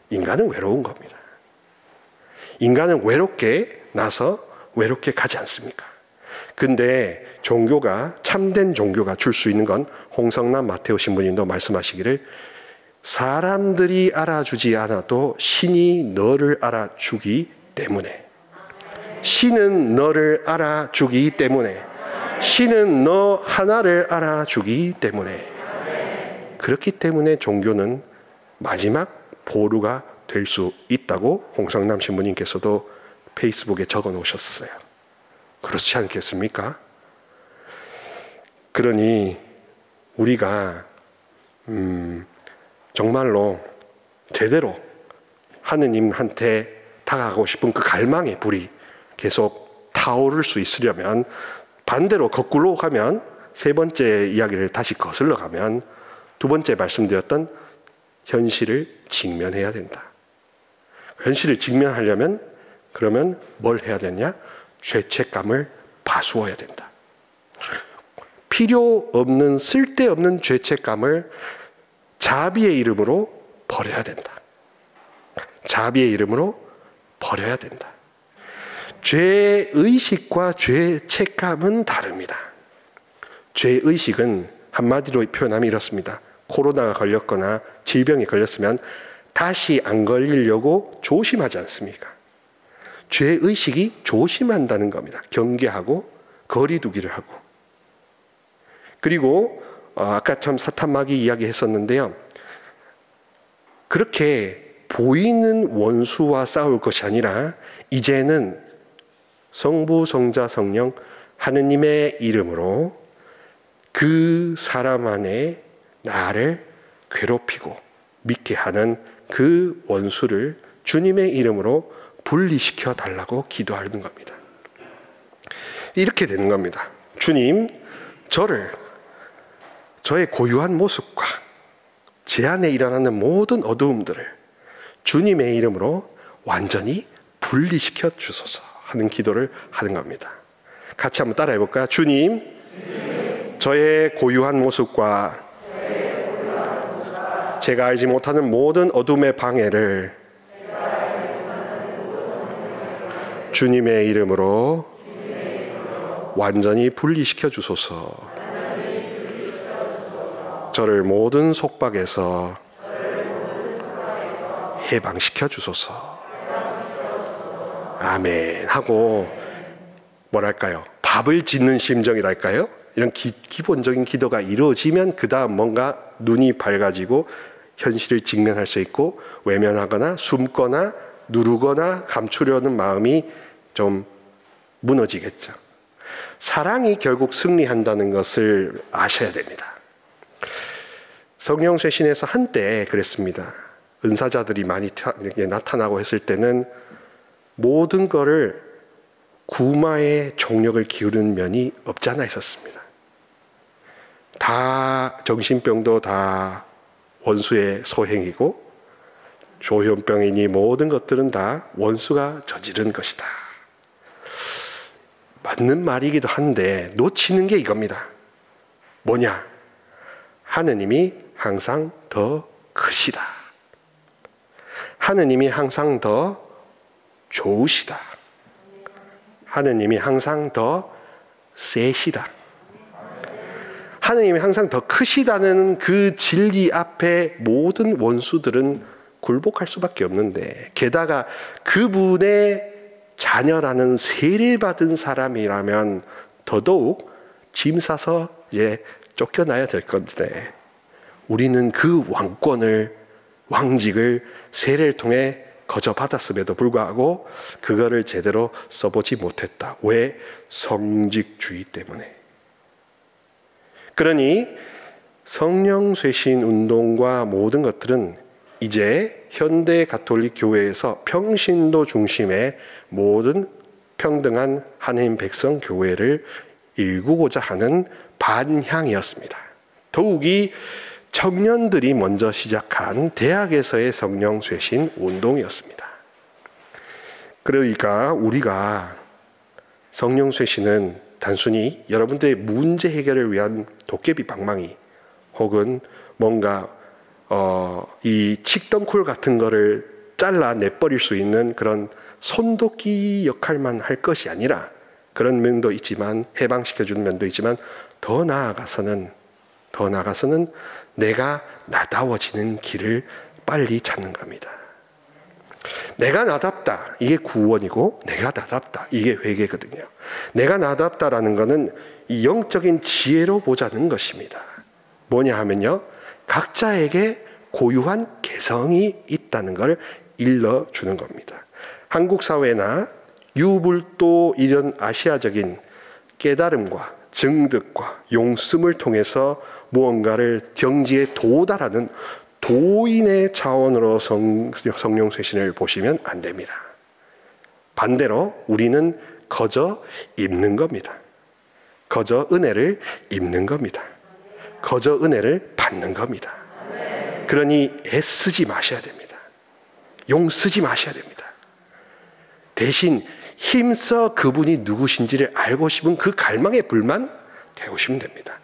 인간은 외로운 겁니다. 인간은 외롭게 나서 외롭게 가지 않습니까? 근데 종교가, 참된 종교가 줄 수 있는 건 홍성남 마테오 신부님도 말씀하시기를 사람들이 알아주지 않아도 신이 너를 알아주기 때문에, 신은 너를 알아주기 때문에, 신은 너 하나를 알아주기 때문에, 그렇기 때문에 종교는 마지막 보루가 될 수 있다고 홍성남 신부님께서도 페이스북에 적어 놓으셨어요. 그렇지 않겠습니까? 그러니 우리가 정말로 제대로 하느님한테 다가가고 싶은 그 갈망의 불이 계속 타오를 수 있으려면, 반대로 거꾸로 가면, 세 번째 이야기를 다시 거슬러 가면 두 번째 말씀드렸던 현실을 직면해야 된다. 현실을 직면하려면 그러면 뭘 해야 되냐? 죄책감을 파수어야 된다. 필요 없는, 쓸데없는 죄책감을 자비의 이름으로 버려야 된다. 자비의 이름으로 버려야 된다. 죄의식과 죄책감은 다릅니다. 죄의식은 한마디로 표현하면 이렇습니다. 코로나가 걸렸거나 질병이 걸렸으면 다시 안 걸리려고 조심하지 않습니까? 죄의식이 조심한다는 겁니다. 경계하고 거리 두기를 하고. 그리고 아까 참 사탄마귀 이야기했었는데요. 그렇게 보이는 원수와 싸울 것이 아니라 이제는 성부, 성자, 성령 하느님의 이름으로 그 사람 안에 나를 괴롭히고 믿게 하는 그 원수를 주님의 이름으로 분리시켜 달라고 기도하는 겁니다. 이렇게 되는 겁니다. 주님, 저의 고유한 모습과 제 안에 일어나는 모든 어두움들을 주님의 이름으로 완전히 분리시켜 주소서 하는 기도를 하는 겁니다. 같이 한번 따라해 볼까요? 주님, 저의 고유한 모습과 제가 알지 못하는 모든 어둠의 방해를 주님의 이름으로 완전히 분리시켜 주소서. 저를 모든 속박에서 해방시켜 주소서. 아멘 하고 뭐랄까요? 밥을 짓는 심정이랄까요? 이런 기본적인 기도가 이루어지면 그 다음 뭔가 눈이 밝아지고 현실을 직면할 수 있고, 외면하거나 숨거나 누르거나 감추려는 마음이 좀 무너지겠죠. 사랑이 결국 승리한다는 것을 아셔야 됩니다. 성령 쇄신에서 한때 그랬습니다. 은사자들이 많이 나타나고 했을 때는 모든 거를 구마의 종력을 기울이는 면이 없지 않아 있었습니다. 다 정신병도 다 원수의 소행이고, 조현병이니 모든 것들은 다 원수가 저지른 것이다. 맞는 말이기도 한데 놓치는 게 이겁니다. 뭐냐? 하느님이 항상 더 크시다. 하느님이 항상 더 좋으시다. 하느님이 항상 더 세시다. 하느님이 항상 더 크시다는 그 진리 앞에 모든 원수들은 굴복할 수밖에 없는데, 게다가 그분의 자녀라는 세례받은 사람이라면 더더욱 짐 싸서 쫓겨나야 될 건데, 우리는 그 왕직을 세례를 통해 거저 받았음에도 불구하고 그거를 제대로 써보지 못했다. 왜? 성직주의 때문에. 그러니 성령 쇄신 운동과 모든 것들은 이제 현대 가톨릭 교회에서 평신도 중심의 모든 평등한 하나님 백성 교회를 일구고자 하는 반향이었습니다. 더욱이 청년들이 먼저 시작한 대학에서의 성령 쇄신 운동이었습니다. 그러니까 우리가 성령 쇄신은 단순히 여러분들의 문제 해결을 위한 도깨비 방망이 혹은 뭔가 이 칡덩쿨 같은 거를 잘라 내버릴 수 있는 그런 손도끼 역할만 할 것이 아니라, 그런 면도 있지만, 해방시켜주는 면도 있지만, 더 나아가서는 내가 나다워지는 길을 빨리 찾는 겁니다. 내가 나답다, 이게 구원이고, 내가 나답다, 이게 회개거든요. 내가 나답다라는 것은 이 영적인 지혜로 보자는 것입니다. 뭐냐 하면요, 각자에게 고유한 개성이 있다는 걸 일러주는 겁니다. 한국 사회나 유불도 이런 아시아적인 깨달음과 증득과 용씀을 통해서 무언가를 경지에 도달하는 도인의 차원으로 성령 쇄신을 보시면 안 됩니다. 반대로 우리는 거저 입는 겁니다. 거저 은혜를 입는 겁니다. 거저 은혜를 받는 겁니다. 그러니 애쓰지 마셔야 됩니다. 용 쓰지 마셔야 됩니다. 대신 힘써 그분이 누구신지를 알고 싶은 그 갈망의 불만 태우시면 됩니다.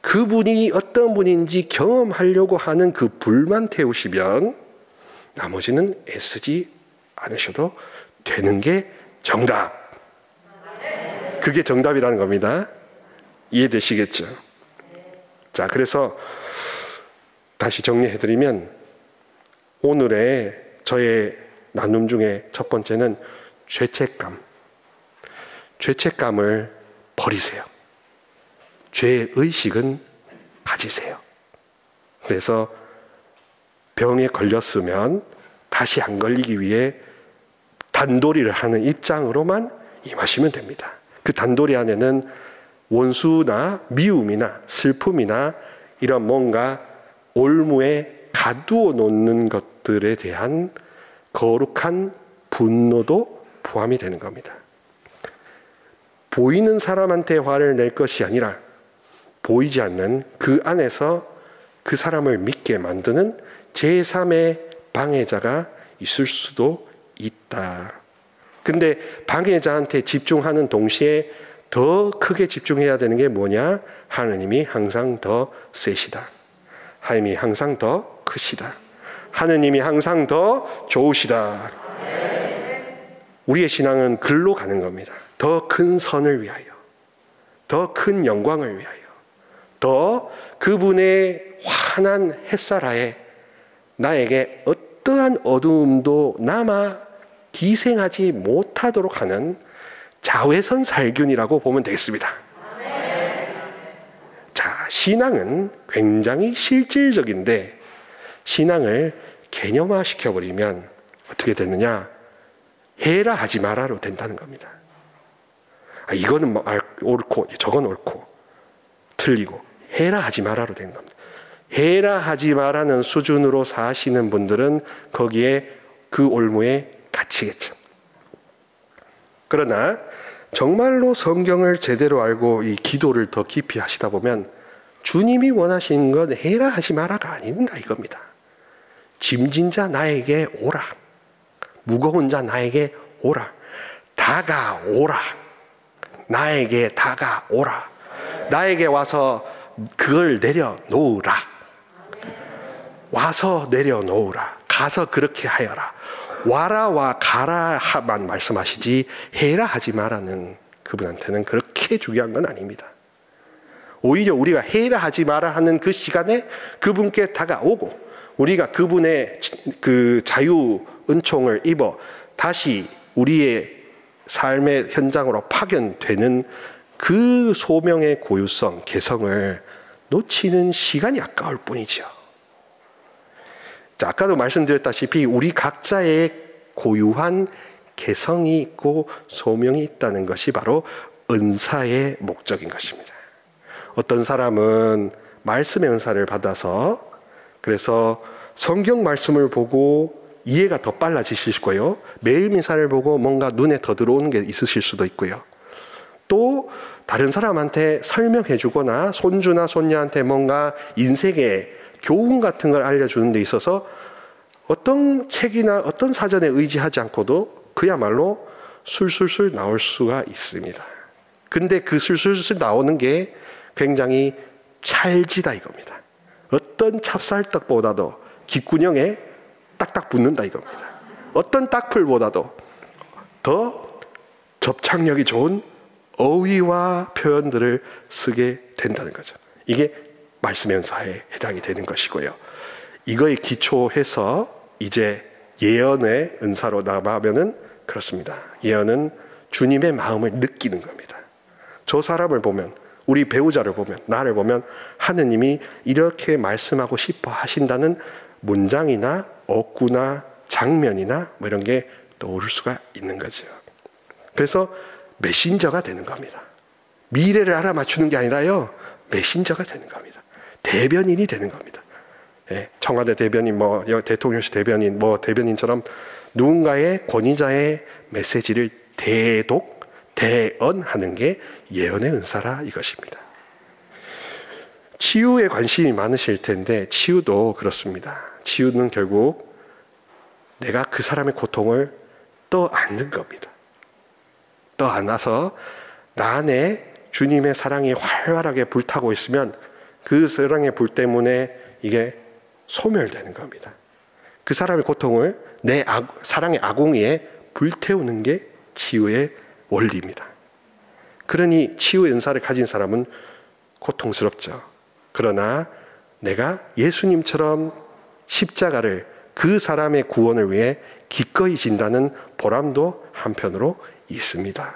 그분이 어떤 분인지 경험하려고 하는 그 불만 태우시면 나머지는 애쓰지 않으셔도 되는 게 정답. 그게 정답이라는 겁니다. 이해되시겠죠? 자, 그래서 다시 정리해드리면 오늘의 저의 나눔 중에 첫 번째는 죄책감. 죄책감을 버리세요. 죄의식은 가지세요. 그래서 병에 걸렸으면 다시 안 걸리기 위해 단도리를 하는 입장으로만 임하시면 됩니다. 그 단도리 안에는 원수나 미움이나 슬픔이나 이런 뭔가 올무에 가두어 놓는 것들에 대한 거룩한 분노도 포함이 되는 겁니다. 보이는 사람한테 화를 낼 것이 아니라 보이지 않는 그 안에서 그 사람을 믿게 만드는 제3의 방해자가 있을 수도 있다. 근데 방해자한테 집중하는 동시에 더 크게 집중해야 되는 게 뭐냐? 하느님이 항상 더 세시다. 하느님이 항상 더 크시다. 하느님이 항상 더 좋으시다. 우리의 신앙은 글로 가는 겁니다. 더 큰 선을 위하여, 더 큰 영광을 위하여, 더 그분의 환한 햇살하에 나에게 어떠한 어두움도 남아 기생하지 못하도록 하는 자외선 살균이라고 보면 되겠습니다. 자, 신앙은 굉장히 실질적인데 신앙을 개념화 시켜버리면 어떻게 되느냐? 해라 하지 마라로 된다는 겁니다. 이거는 옳고 저건 옳고 틀리고 해라 하지 마라로 된 겁니다. 해라 하지 마라는 수준으로 사시는 분들은 거기에 그 올무에 갇히겠죠. 그러나 정말로 성경을 제대로 알고 이 기도를 더 깊이 하시다 보면 주님이 원하시는 건 해라 하지 마라가 아닌가 이겁니다. 짐진 자 나에게 오라. 무거운 자 나에게 오라. 다가오라. 나에게 다가오라. 나에게 와서 그걸 내려놓으라. 와서 내려놓으라. 가서 그렇게 하여라. 와라와 가라만 말씀하시지 해라 하지 마라는 그분한테는 그렇게 중요한 건 아닙니다. 오히려 우리가 해라 하지 마라 하는 그 시간에 그분께 다가오고 우리가 그분의 그 자유 은총을 입어 다시 우리의 삶의 현장으로 파견되는 그 소명의 고유성, 개성을 놓치는 시간이 아까울 뿐이죠. 자, 아까도 말씀드렸다시피 우리 각자의 고유한 개성이 있고 소명이 있다는 것이 바로 은사의 목적인 것입니다. 어떤 사람은 말씀의 은사를 받아서 그래서 성경 말씀을 보고 이해가 더 빨라지실 거예요. 매일 미사를 보고 뭔가 눈에 더 들어오는 게 있으실 수도 있고요. 또 다른 사람한테 설명해 주거나 손주나 손녀한테 뭔가 인생의 교훈 같은 걸 알려주는 데 있어서 어떤 책이나 어떤 사전에 의지하지 않고도 그야말로 술술술 나올 수가 있습니다. 근데 그 술술술 나오는 게 굉장히 찰지다 이겁니다. 어떤 찹쌀떡보다도 귓구녕에 딱딱 붙는다 이겁니다. 어떤 딱풀보다도 더 접착력이 좋은 어휘와 표현들을 쓰게 된다는 거죠. 이게 말씀의 은사에 해당이 되는 것이고요. 이거에 기초해서 이제 예언의 은사로 나가면은 그렇습니다. 예언은 주님의 마음을 느끼는 겁니다. 저 사람을 보면, 우리 배우자를 보면, 나를 보면 하느님이 이렇게 말씀하고 싶어 하신다는 문장이나 어구나 장면이나 뭐 이런 게 떠오를 수가 있는 거죠. 그래서 메신저가 되는 겁니다. 미래를 알아맞추는 게 아니라요, 메신저가 되는 겁니다. 대변인이 되는 겁니다. 예, 청와대 대변인, 대통령실 대변인, 대변인처럼 누군가의 권위자의 메시지를 대독, 대언하는 게 예언의 은사라 이것입니다. 치유에 관심이 많으실 텐데 치유도 그렇습니다. 치유는 결국 내가 그 사람의 고통을 떠안는 겁니다. 떠안아서 나 안에 주님의 사랑이 활발하게 불타고 있으면 그 사랑의 불 때문에 이게 소멸되는 겁니다. 그 사람의 고통을 내 사랑의 아궁이에 불태우는 게 치유의 원리입니다. 그러니 치유의 은사를 가진 사람은 고통스럽죠. 그러나 내가 예수님처럼 십자가를 그 사람의 구원을 위해 기꺼이 진다는 보람도 한편으로 있습니다.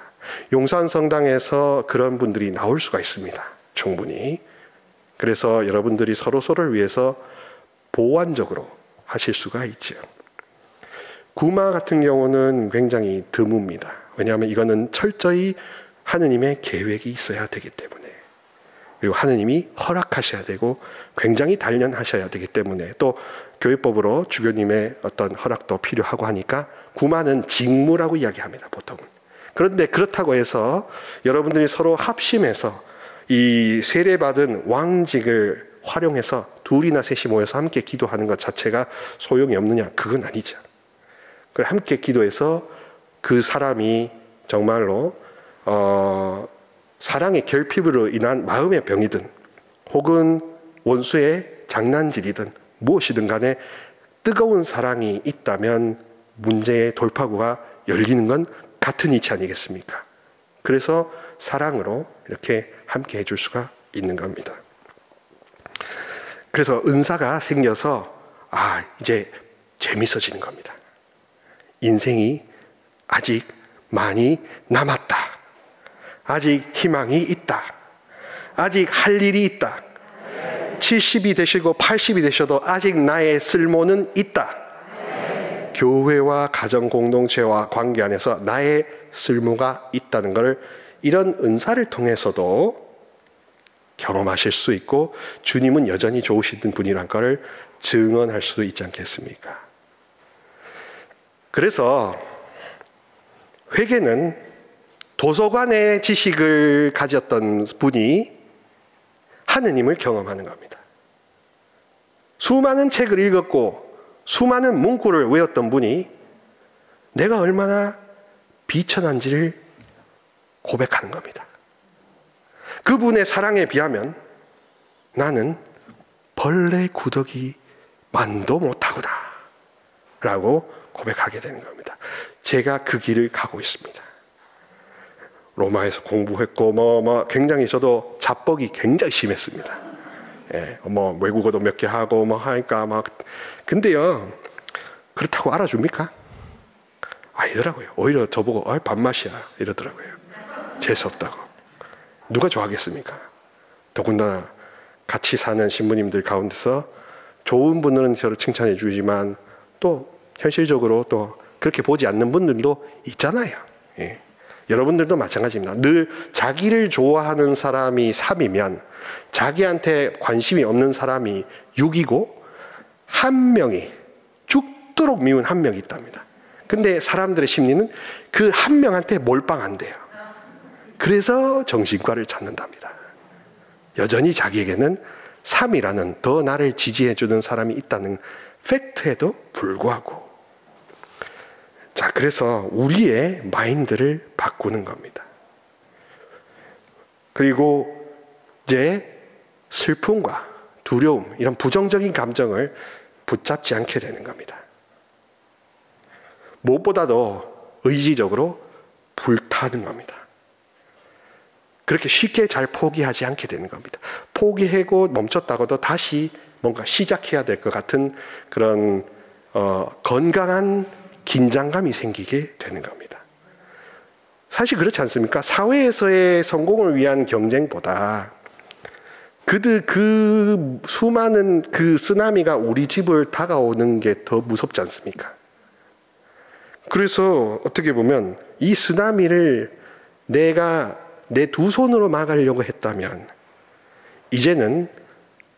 용산 성당에서 그런 분들이 나올 수가 있습니다. 충분히. 그래서 여러분들이 서로서로를 위해서 보완적으로 하실 수가 있죠. 구마 같은 경우는 굉장히 드뭅니다. 왜냐하면 이거는 철저히 하느님의 계획이 있어야 되기 때문에, 그리고 하느님이 허락하셔야 되고 굉장히 단련하셔야 되기 때문에, 또 교회법으로 주교님의 어떤 허락도 필요하고 하니까 구마는 직무라고 이야기합니다, 보통은. 그런데 그렇다고 해서 여러분들이 서로 합심해서 이 세례받은 왕직을 활용해서 둘이나 셋이 모여서 함께 기도하는 것 자체가 소용이 없느냐? 그건 아니죠. 함께 기도해서 그 사람이 정말로 사랑의 결핍으로 인한 마음의 병이든 혹은 원수의 장난질이든 무엇이든 간에 뜨거운 사랑이 있다면 문제의 돌파구가 열리는 건 같은 이치 아니겠습니까? 그래서 사랑으로 이렇게 함께 해줄 수가 있는 겁니다. 그래서 은사가 생겨서 이제 재밌어지는 겁니다. 인생이 아직 많이 남았다. 아직 희망이 있다. 아직 할 일이 있다. 70이 되시고 80이 되셔도 아직 나의 쓸모는 있다. 교회와 가정 공동체와 관계 안에서 나의 쓸모가 있다는 것을 이런 은사를 통해서도 경험하실 수 있고, 주님은 여전히 좋으신 분이란 것을 증언할 수도 있지 않겠습니까? 그래서 회개는 도서관의 지식을 가졌던 분이 하느님을 경험하는 겁니다. 수많은 책을 읽었고 수많은 문구를 외웠던 분이 내가 얼마나 비천한지를 고백하는 겁니다. 그분의 사랑에 비하면 나는 벌레 구더기만도 못하구나 라고 고백하게 되는 겁니다. 제가 그 길을 가고 있습니다. 로마에서 공부했고 굉장히 저도 자뻑이 굉장히 심했습니다. 예, 외국어도 몇 개 하고 하니까 근데요, 그렇다고 알아줍니까? 아니더라고요. 오히려 저보고 밥맛이야 이러더라고요. 재수없다고. 누가 좋아하겠습니까? 더군다나 같이 사는 신부님들 가운데서 좋은 분들은 저를 칭찬해 주지만 또 현실적으로 또 그렇게 보지 않는 분들도 있잖아요. 예. 여러분들도 마찬가지입니다. 늘 자기를 좋아하는 사람이 3이면 자기한테 관심이 없는 사람이 6이고 한 명이 죽도록 미운 한 명이 있답니다. 근데 사람들의 심리는 그 한 명한테 몰빵한대요. 그래서 정신과를 찾는답니다. 여전히 자기에게는 3이라는 더 나를 지지해주는 사람이 있다는 팩트에도 불구하고. 자, 그래서 우리의 마인드를 바꾸는 겁니다. 그리고 이제 슬픔과 두려움, 이런 부정적인 감정을 붙잡지 않게 되는 겁니다. 무엇보다도 의지적으로 불타는 겁니다. 그렇게 쉽게 잘 포기하지 않게 되는 겁니다. 포기하고 멈췄다고도 다시 뭔가 시작해야 될 것 같은 그런 건강한 긴장감이 생기게 되는 겁니다. 사실 그렇지 않습니까? 사회에서의 성공을 위한 경쟁보다 그 수많은 그 쓰나미가 우리 집을 다가오는 게 더 무섭지 않습니까? 그래서 어떻게 보면 이 쓰나미를 내가 내 두 손으로 막으려고 했다면 이제는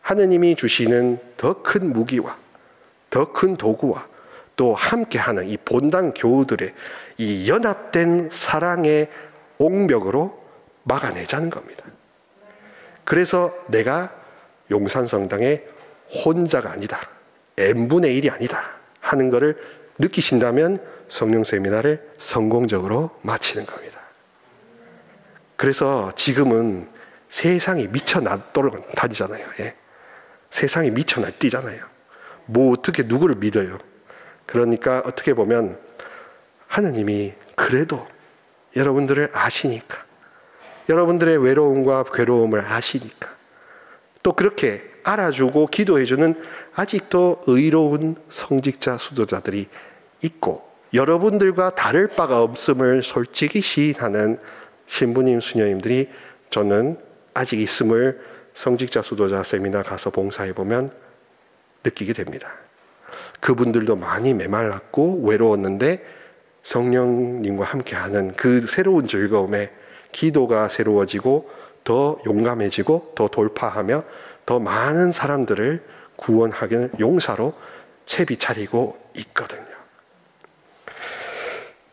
하느님이 주시는 더 큰 무기와 더 큰 도구와 또 함께하는 이 본당 교우들의 이 연합된 사랑의 옥벽으로 막아내자는 겁니다. 그래서 내가 용산성당의 혼자가 아니다, n분의 1이 아니다 하는 것을 느끼신다면 성령 세미나를 성공적으로 마치는 겁니다. 그래서 지금은 세상이 미쳐 나도록 다니잖아요. 예. 세상이 미쳐 날뛰잖아요. 뭐 어떻게 누구를 믿어요? 그러니까 어떻게 보면 하느님이 그래도 여러분들을 아시니까, 여러분들의 외로움과 괴로움을 아시니까, 또 그렇게 알아주고 기도해주는 아직도 의로운 성직자 수도자들이 있고, 여러분들과 다를 바가 없음을 솔직히 시인하는 신부님 수녀님들이 저는 아직 있음을 성직자 수도자 세미나 가서 봉사해보면 느끼게 됩니다. 그분들도 많이 메말랐고 외로웠는데 성령님과 함께하는 그 새로운 즐거움에 기도가 새로워지고 더 용감해지고 더 돌파하며 더 많은 사람들을 구원하기는 용사로 채비 차리고 있거든요.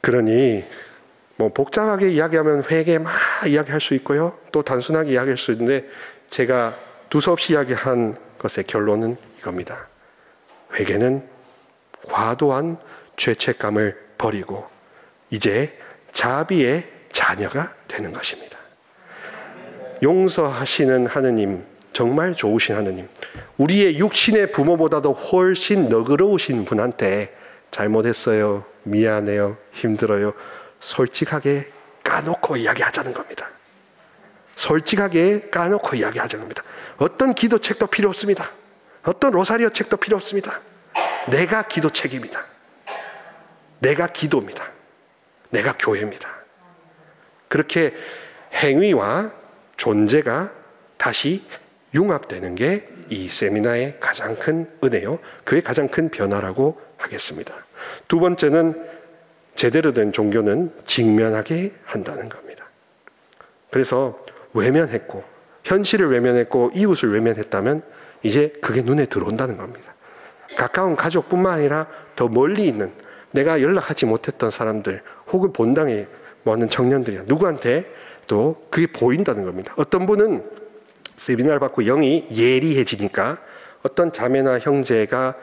그러니 뭐 복잡하게 이야기하면 회개 막 이야기할 수 있고요, 또 단순하게 이야기할 수 있는데 제가 두서없이 이야기한 것의 결론은 이겁니다. 회개는 과도한 죄책감을 버리고 이제 자비의 자녀가 되는 것입니다. 용서하시는 하느님, 정말 좋으신 하느님, 우리의 육신의 부모보다도 훨씬 너그러우신 분한테 잘못했어요, 미안해요, 힘들어요, 솔직하게 까놓고 이야기하자는 겁니다. 솔직하게 까놓고 이야기하자는 겁니다. 어떤 기도책도 필요 없습니다. 어떤 로사리오 책도 필요 없습니다. 내가 기도책입니다. 내가 기도입니다. 내가 교회입니다. 그렇게 행위와 존재가 다시 융합되는 게 이 세미나의 가장 큰 은혜요, 그의 가장 큰 변화라고 하겠습니다. 두 번째는 제대로 된 종교는 직면하게 한다는 겁니다. 그래서 외면했고, 현실을 외면했고 이웃을 외면했다면 이제 그게 눈에 들어온다는 겁니다. 가까운 가족뿐만 아니라 더 멀리 있는 내가 연락하지 못했던 사람들 혹은 본당에 모는 청년들이나 누구한테 또 그게 보인다는 겁니다. 어떤 분은 세미나를 받고 영이 예리해지니까 어떤 자매나 형제가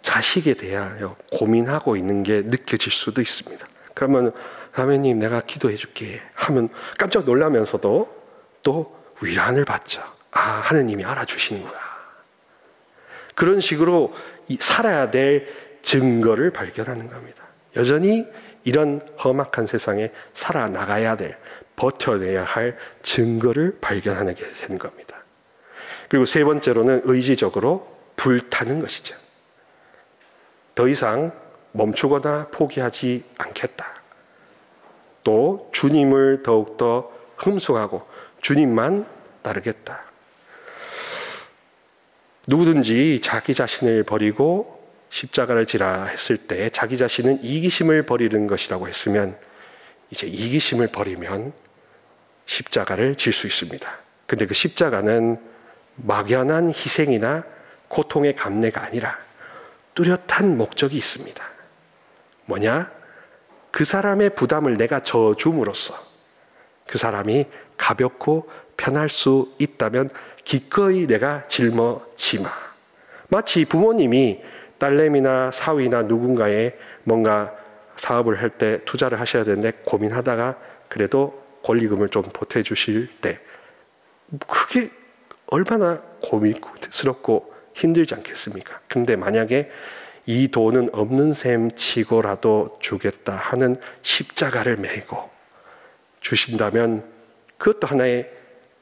자식에 대하여 고민하고 있는 게 느껴질 수도 있습니다. 그러면 자매님 내가 기도해 줄게 하면 깜짝 놀라면서도 또 위안을 받죠. 아, 하느님이 알아주시는구나. 그런 식으로 살아야 될 증거를 발견하는 겁니다. 여전히 이런 험악한 세상에 살아나가야 될, 버텨내야 할 증거를 발견하게 되는 겁니다. 그리고 세 번째로는 의지적으로 불타는 것이죠. 더 이상 멈추거나 포기하지 않겠다. 또 주님을 더욱더 흠속하고 주님만 따르겠다. 누구든지 자기 자신을 버리고 십자가를 지라 했을 때 자기 자신은 이기심을 버리는 것이라고 했으면 이제 이기심을 버리면 십자가를 질 수 있습니다. 근데 그 십자가는 막연한 희생이나 고통의 감내가 아니라 뚜렷한 목적이 있습니다. 뭐냐? 그 사람의 부담을 내가 져줌으로써 그 사람이 가볍고 편할 수 있다면 기꺼이 내가 짊어지마. 마치 부모님이 딸내미나 사위나 누군가의 뭔가 사업을 할 때 투자를 하셔야 되는데 고민하다가 그래도 권리금을 좀 보태주실 때 그게 얼마나 고민스럽고 힘들지 않겠습니까? 근데 만약에 이 돈은 없는 셈 치고라도 주겠다 하는 십자가를 메고 주신다면 그것도 하나의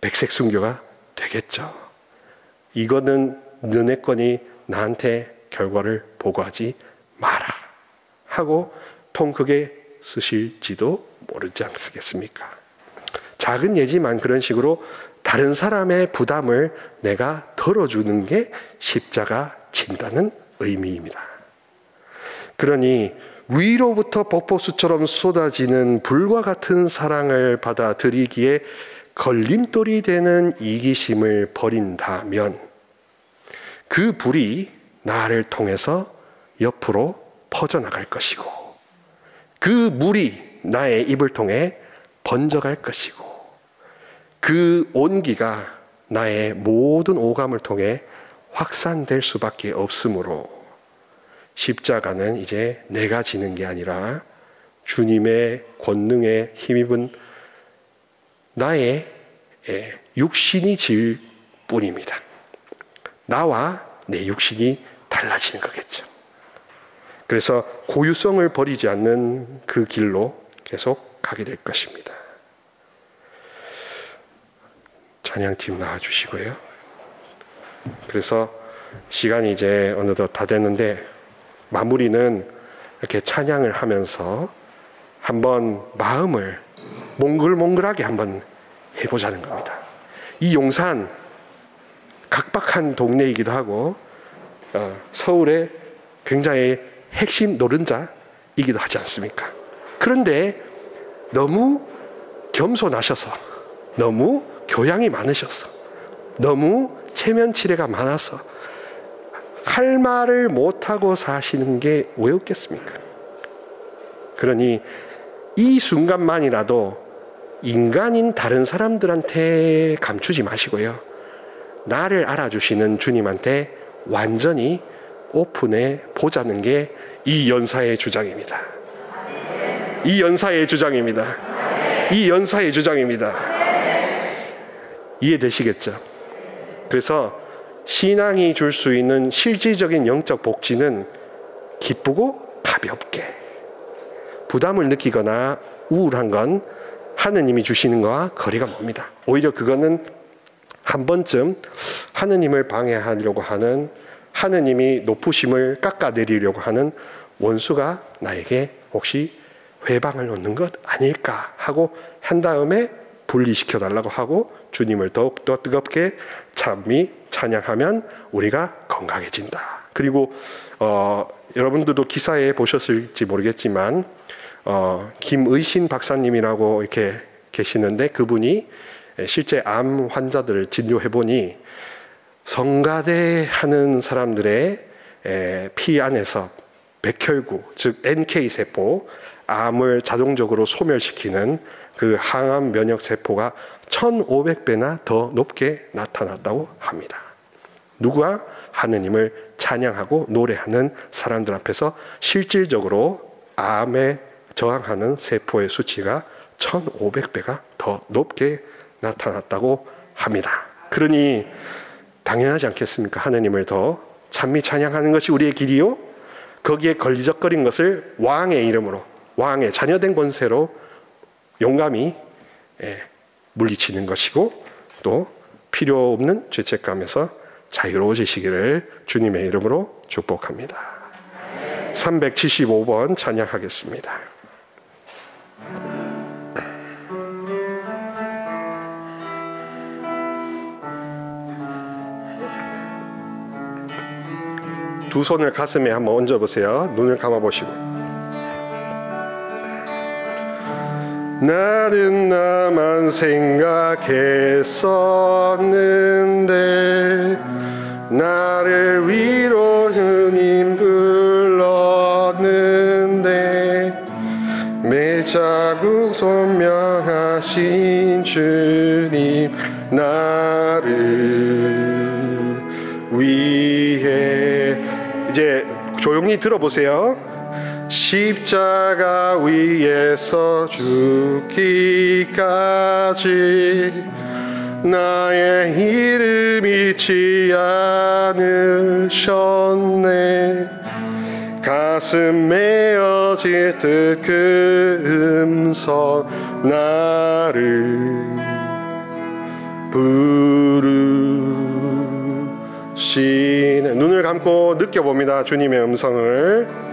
백색 순교가 되겠죠. 이거는 너네 거니 나한테 결과를 보고하지 마라 하고 통 크게 쓰실지도 모르지 않겠습니까? 작은 예지만 그런 식으로 다른 사람의 부담을 내가 덜어주는 게 십자가 진다는 의미입니다. 그러니 위로부터 폭포수처럼 쏟아지는 불과 같은 사랑을 받아들이기에 걸림돌이 되는 이기심을 버린다면 그 불이 나를 통해서 옆으로 퍼져나갈 것이고 그 물이 나의 입을 통해 번져갈 것이고 그 온기가 나의 모든 오감을 통해 확산될 수밖에 없으므로 십자가는 이제 내가 지는 게 아니라 주님의 권능에 힘입은 나의 육신이 질 뿐입니다. 나와 내 육신이 달라지는 거겠죠. 그래서 고유성을 버리지 않는 그 길로 계속 가게 될 것입니다. 찬양팀 나와주시고요. 그래서 시간이 이제 어느덧 다 됐는데 마무리는 이렇게 찬양을 하면서 한번 마음을 몽글몽글하게 한번 해보자는 겁니다. 이 용산 각박한 동네이기도 하고 서울의 굉장히 핵심 노른자이기도 하지 않습니까? 그런데 너무 겸손하셔서 너무 교양이 많으셔서 너무 체면치레가 많아서 할 말을 못하고 사시는 게 왜 없겠습니까? 그러니 이 순간만이라도 인간인 다른 사람들한테 감추지 마시고요. 나를 알아주시는 주님한테 완전히 오픈해 보자는 게 이 연사의 주장입니다. 이 연사의 주장입니다. 이 연사의 주장입니다. 이해되시겠죠? 그래서 신앙이 줄 수 있는 실질적인 영적 복지는 기쁘고 가볍게, 부담을 느끼거나 우울한 건 하느님이 주시는 것과 거리가 멉니다. 오히려 그거는 한 번쯤 하느님을 방해하려고 하는, 하느님이 높으심을 깎아내리려고 하는 원수가 나에게 혹시 회방을 놓는 것 아닐까 하고 한 다음에 분리시켜 달라고 하고 주님을 더욱더 뜨겁게 찬미 찬양하면 우리가 건강해진다. 그리고 여러분들도 기사에 보셨을지 모르겠지만 김의신 박사님이라고 이렇게 계시는데 그분이 실제 암 환자들을 진료해 보니 성가대 하는 사람들의 피 안에서 백혈구, 즉 NK 세포, 암을 자동적으로 소멸시키는 그 항암 면역 세포가 1500배나 더 높게 나타났다고 합니다. 누가 하느님을 찬양하고 노래하는 사람들 앞에서 실질적으로 암에 저항하는 세포의 수치가 1500배가 더 높게 나타났다고 합니다. 그러니 당연하지 않겠습니까? 하느님을 더 찬미 찬양하는 것이 우리의 길이요, 거기에 걸리적거린 것을 왕의 이름으로, 왕의 자녀된 권세로 용감히 물리치는 것이고, 또 필요 없는 죄책감에서 자유로워지시기를 주님의 이름으로 축복합니다. 375번 찬양하겠습니다. 두 손을 가슴에 한번 얹어보세요. 눈을 감아보시고. 나는 나만 생각했었는데 나를 위로하님 불렀는데 매 자국 소명하신 주님 나를 위해. 이제 조용히 들어보세요. 십자가 위에서 죽기까지 나의 이름 잊지 않으셨네. 가슴 메어질 듯 그 음성 나를 부르시네. 눈을 감고 느껴봅니다. 주님의 음성을.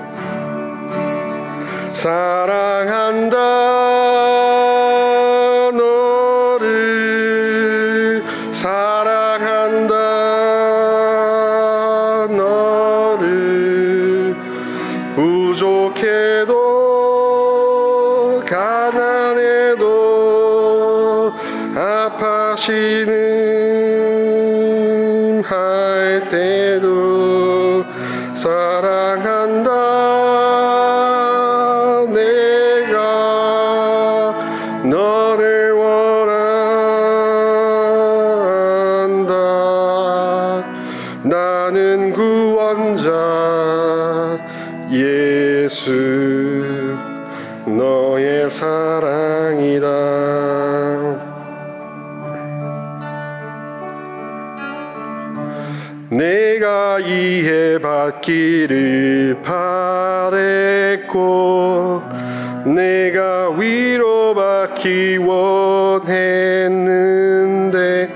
사랑한다 너를, 사랑한다 너를, 부족해도 가난해도 아파시는 할 때도 사랑한다 내가 너를 원한다 나는 구원자 예수 너의 사랑이다 내가 이해받기를 바랬고 내가 위로받기 원했는데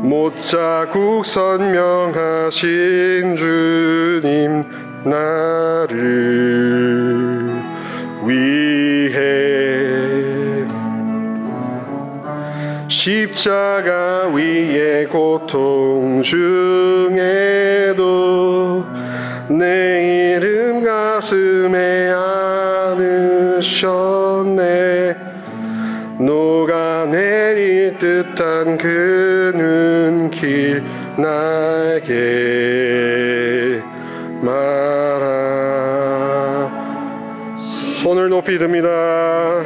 못자국 선명하신 주님 나를 위해 십자가 위의 고통 중에도 내 이름 가슴에 안으셨네 녹아내릴 듯한 그 눈길 나에게 말아 손을 높이 듭니다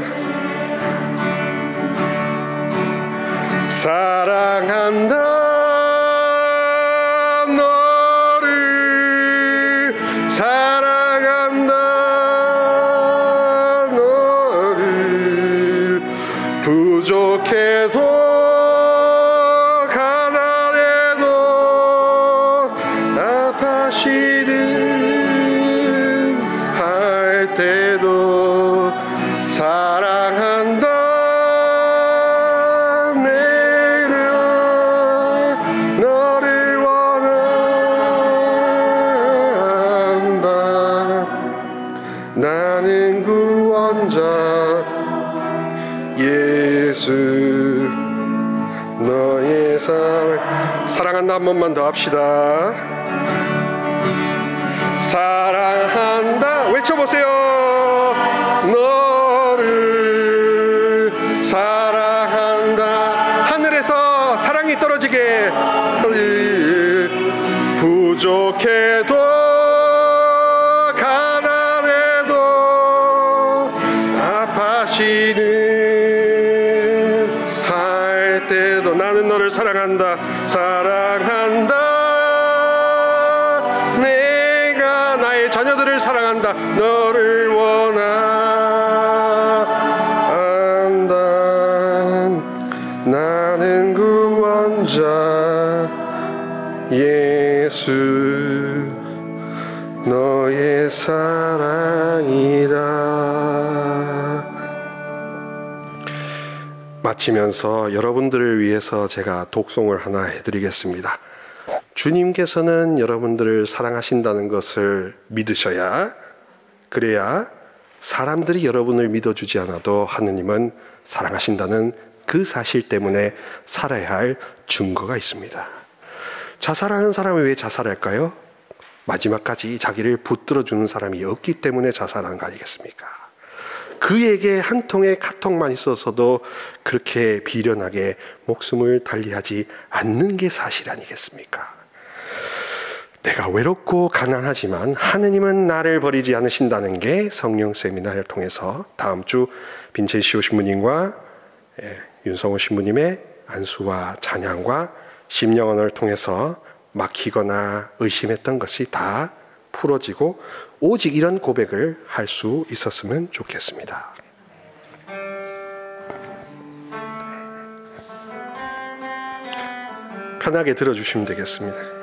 사랑한다 너를 사랑한다 너를 부족해도 가난해도 아파시는 할 때도 사랑한다 나는 구원자 예수 너의 사랑한다 한 번만 더 합시다 사랑한다 외쳐보세요 너를 사랑한다 하늘에서 사랑이 떨어지게 부족해도 할 때도 나는 너를 사랑한다 사랑한다 내가 나의 자녀들을 사랑한다 너를 원한다 나는 구원자 예수 너의 사랑이다 마치면서 여러분들을 위해서 제가 독송을 하나 해드리겠습니다. 주님께서는 여러분들을 사랑하신다는 것을 믿으셔야 그래야 사람들이 여러분을 믿어주지 않아도 하느님은 사랑하신다는 그 사실 때문에 살아야 할 증거가 있습니다. 자살하는 사람이 왜 자살할까요? 마지막까지 자기를 붙들어주는 사람이 없기 때문에 자살하는 거 아니겠습니까? 그에게 한 통의 카톡만 있어서도 그렇게 비련하게 목숨을 달리하지 않는 게 사실 아니겠습니까? 내가 외롭고 가난하지만 하느님은 나를 버리지 않으신다는 게 성령 세미나를 통해서 다음 주 빈첸시오 신부님과 윤성호 신부님의 안수와 찬양과 심령언을 통해서 막히거나 의심했던 것이 다 풀어지고 오직 이런 고백을 할 수 있었으면 좋겠습니다. 편하게 들어주시면 되겠습니다.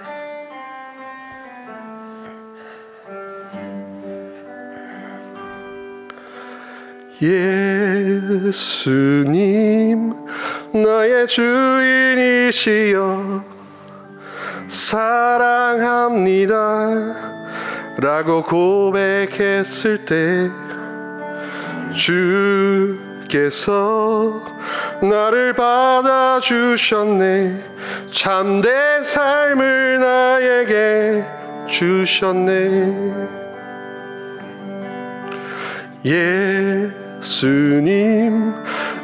예수님 나의 주인이시여 사랑합니다 라고 고백했을 때 주께서 나를 받아주셨네 참된 삶을 나에게 주셨네 예수님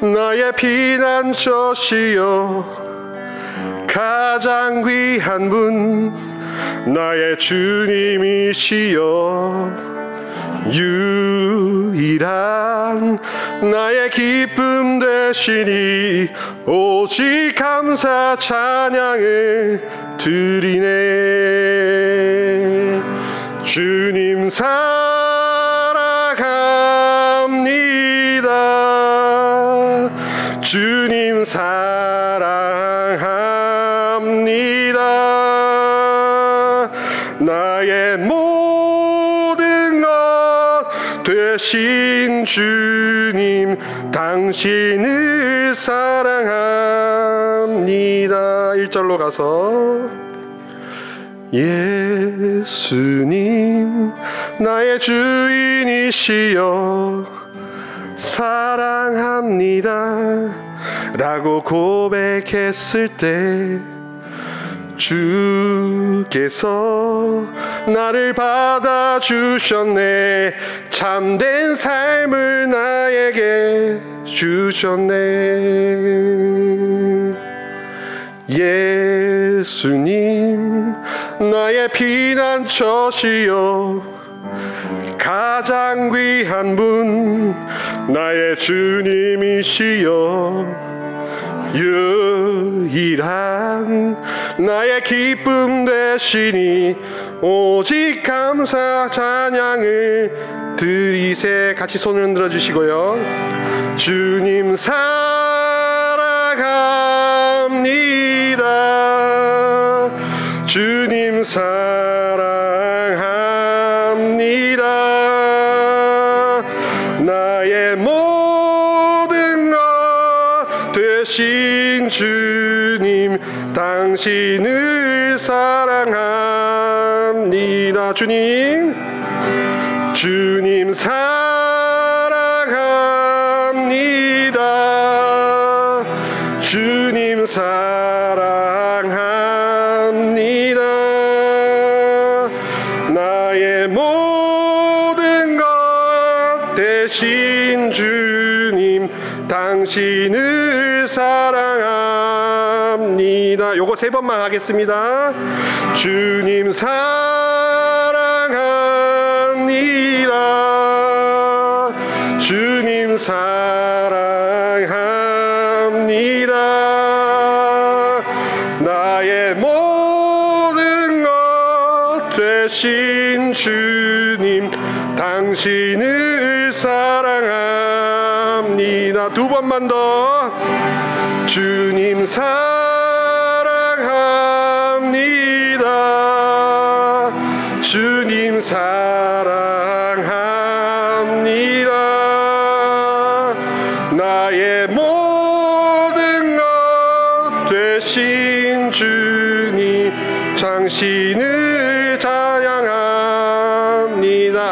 나의 피난처시여 가장 귀한 분 나의 주님이시여 유일한 나의 기쁨 되시니 오직 감사 찬양을 드리네. 주님 사랑합니다. 주님 사랑합니다. 나의 모든 것 되신 주님 당신을 사랑합니다. 1절로 가서 예수님 나의 주인이시여 사랑합니다 라고 고백했을 때 주께서 나를 받아주셨네. 참된 삶을 나에게 주셨네. 예수님 나의 피난처시여 가장 귀한 분 나의 주님이시여 유일한 나의 기쁨 되시니 오직 감사 찬양을 드리세. 같이 손을 흔들어 주시고요. 주님 사랑합니다. 주님 사랑합니다. 나의 모든 것 되신 주님 당신을 사랑합니다. 주님 사랑합니다. 주님 사랑합니다. 나의 모든 것 되신 주님 당신을 사랑합니다. 요거 3번만 하겠습니다. 주님 사랑합니다. 주님 사랑합니다. 나의 모든 것 되신 주님 당신을 사랑합니다. 2번만 더. 주님 사랑합니다. 주님 사랑합니다. 나의 모든 것 되신 주님 당신을 찬양합니다.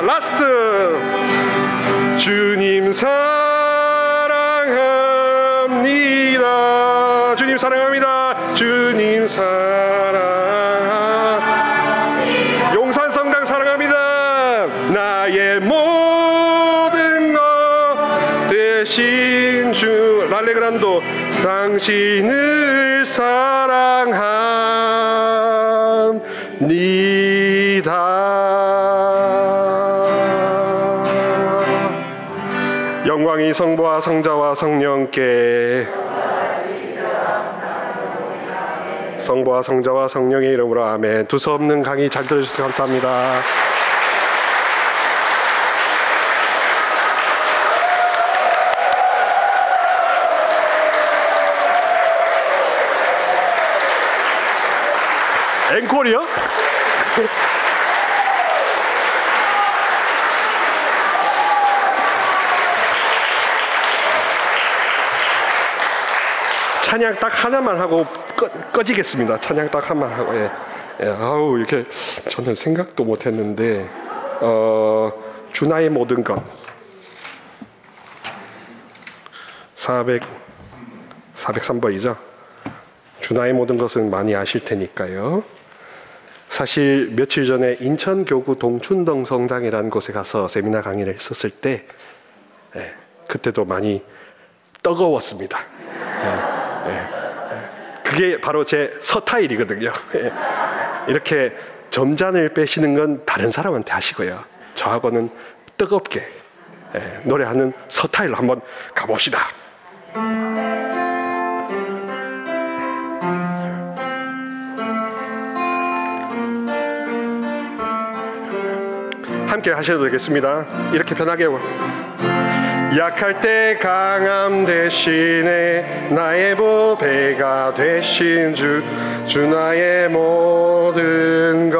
라스트. 주님 사랑합니다. 주님 사랑합니다. 주님 사랑합니다. 용산 성당 사랑합니다. 나의 모든 것 되신 주 랄레그란도 당신을 사랑합니다. 영광이 성부와 성자와 성령께 성부와 성자와 성령의 이름으로 아멘. 두서없는 강의 잘 들어주셔서 감사합니다. 앵콜이요? 찬양 딱 하나만 하고 꺼지겠습니다. 찬양 딱 하나만 하고. 예. 예. 아우 이렇게 저는 생각도 못했는데 주 나의 모든 것 403번이죠. 주 나의 모든 것은 많이 아실 테니까요. 사실 며칠 전에 인천교구 동춘동 성당이라는 곳에 가서 세미나 강의를 했었을 때 그때도 많이 뜨거웠습니다. 그게 바로 제 서타일이거든요. 이렇게 점잔을 빼시는 건 다른 사람한테 하시고요, 저하고는 뜨겁게 노래하는 서타일로 한번 가봅시다. 함께 하셔도 되겠습니다. 이렇게 편하게. 약할 때 강함 대신에 나의 보배가 되신 주 나의 모든 것,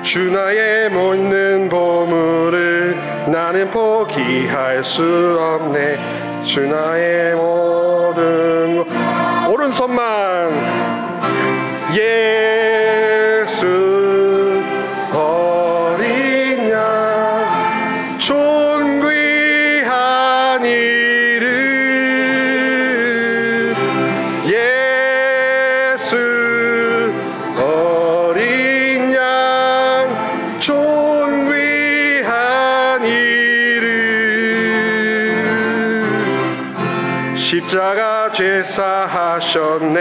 주 나의 모든 보물을 나는 포기할 수 없네. 주 나의 모든 것. 오른손만. 예수 어린 양 존귀한 이름, 예수 어린 양 존귀한 이름, 십자가 죄사하셨네.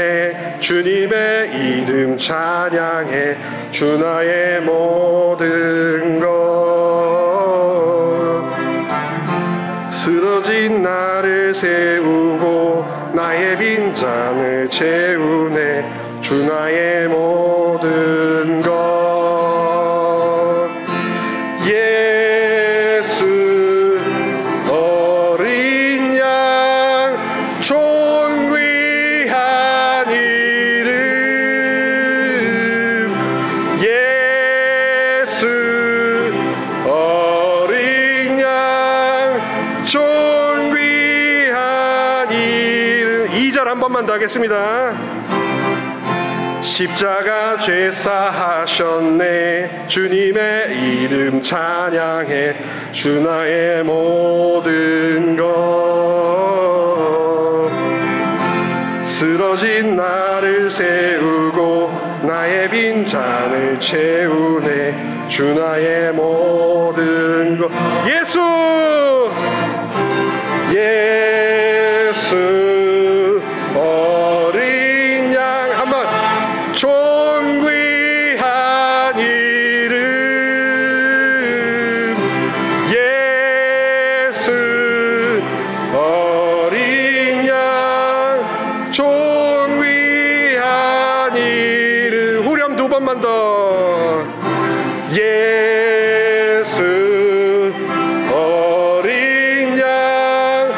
주님의 이름 찬양해. 주 나의 모든 것, 쓰러진 나를 세우고 나의 빈잔을 채우네. 주 나의 모든 것, 예수 어린 양 존귀한 이름, 예수 어린 양 존귀한 이름. 2절 한 번만 더 하겠습니다. 십자가 죄사하셨네. 주님의 이름 찬양해. 주 나의 모든 것, 쓰러진 나를 세우고 나의 빈잔을 채우네. 주 나의 모든 것, 예수 예수 어린 양. 한번. 존귀한 이름, 예수 어린 양 존귀한 이름. 후렴 두 번만 더. 예수 어린 양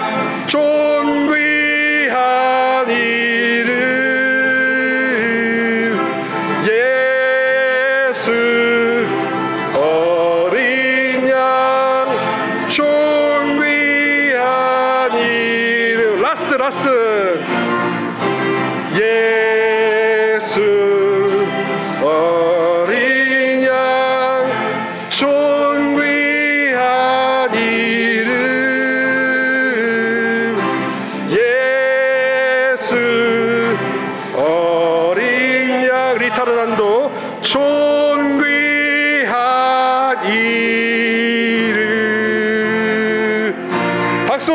존귀한 이름, 예수 어린 양 존귀한 이름. 라스트. 예수 어린 양 존귀한 이름, 예수 어린 양. 리타르단도 존귀한 이름. 박수.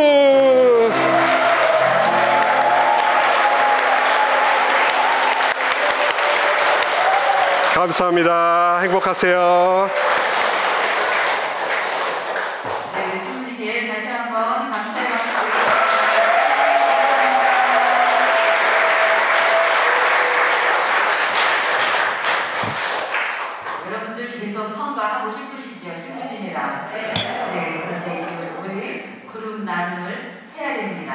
감사합니다. 행복하세요. 네, 신부님께 다시 한번 감사의 박수. 여러분들 계속 성가하고 싶으시죠, 신부님이랑. 네, 그런데 이제 우리 그룹 나눔을 해야 됩니다.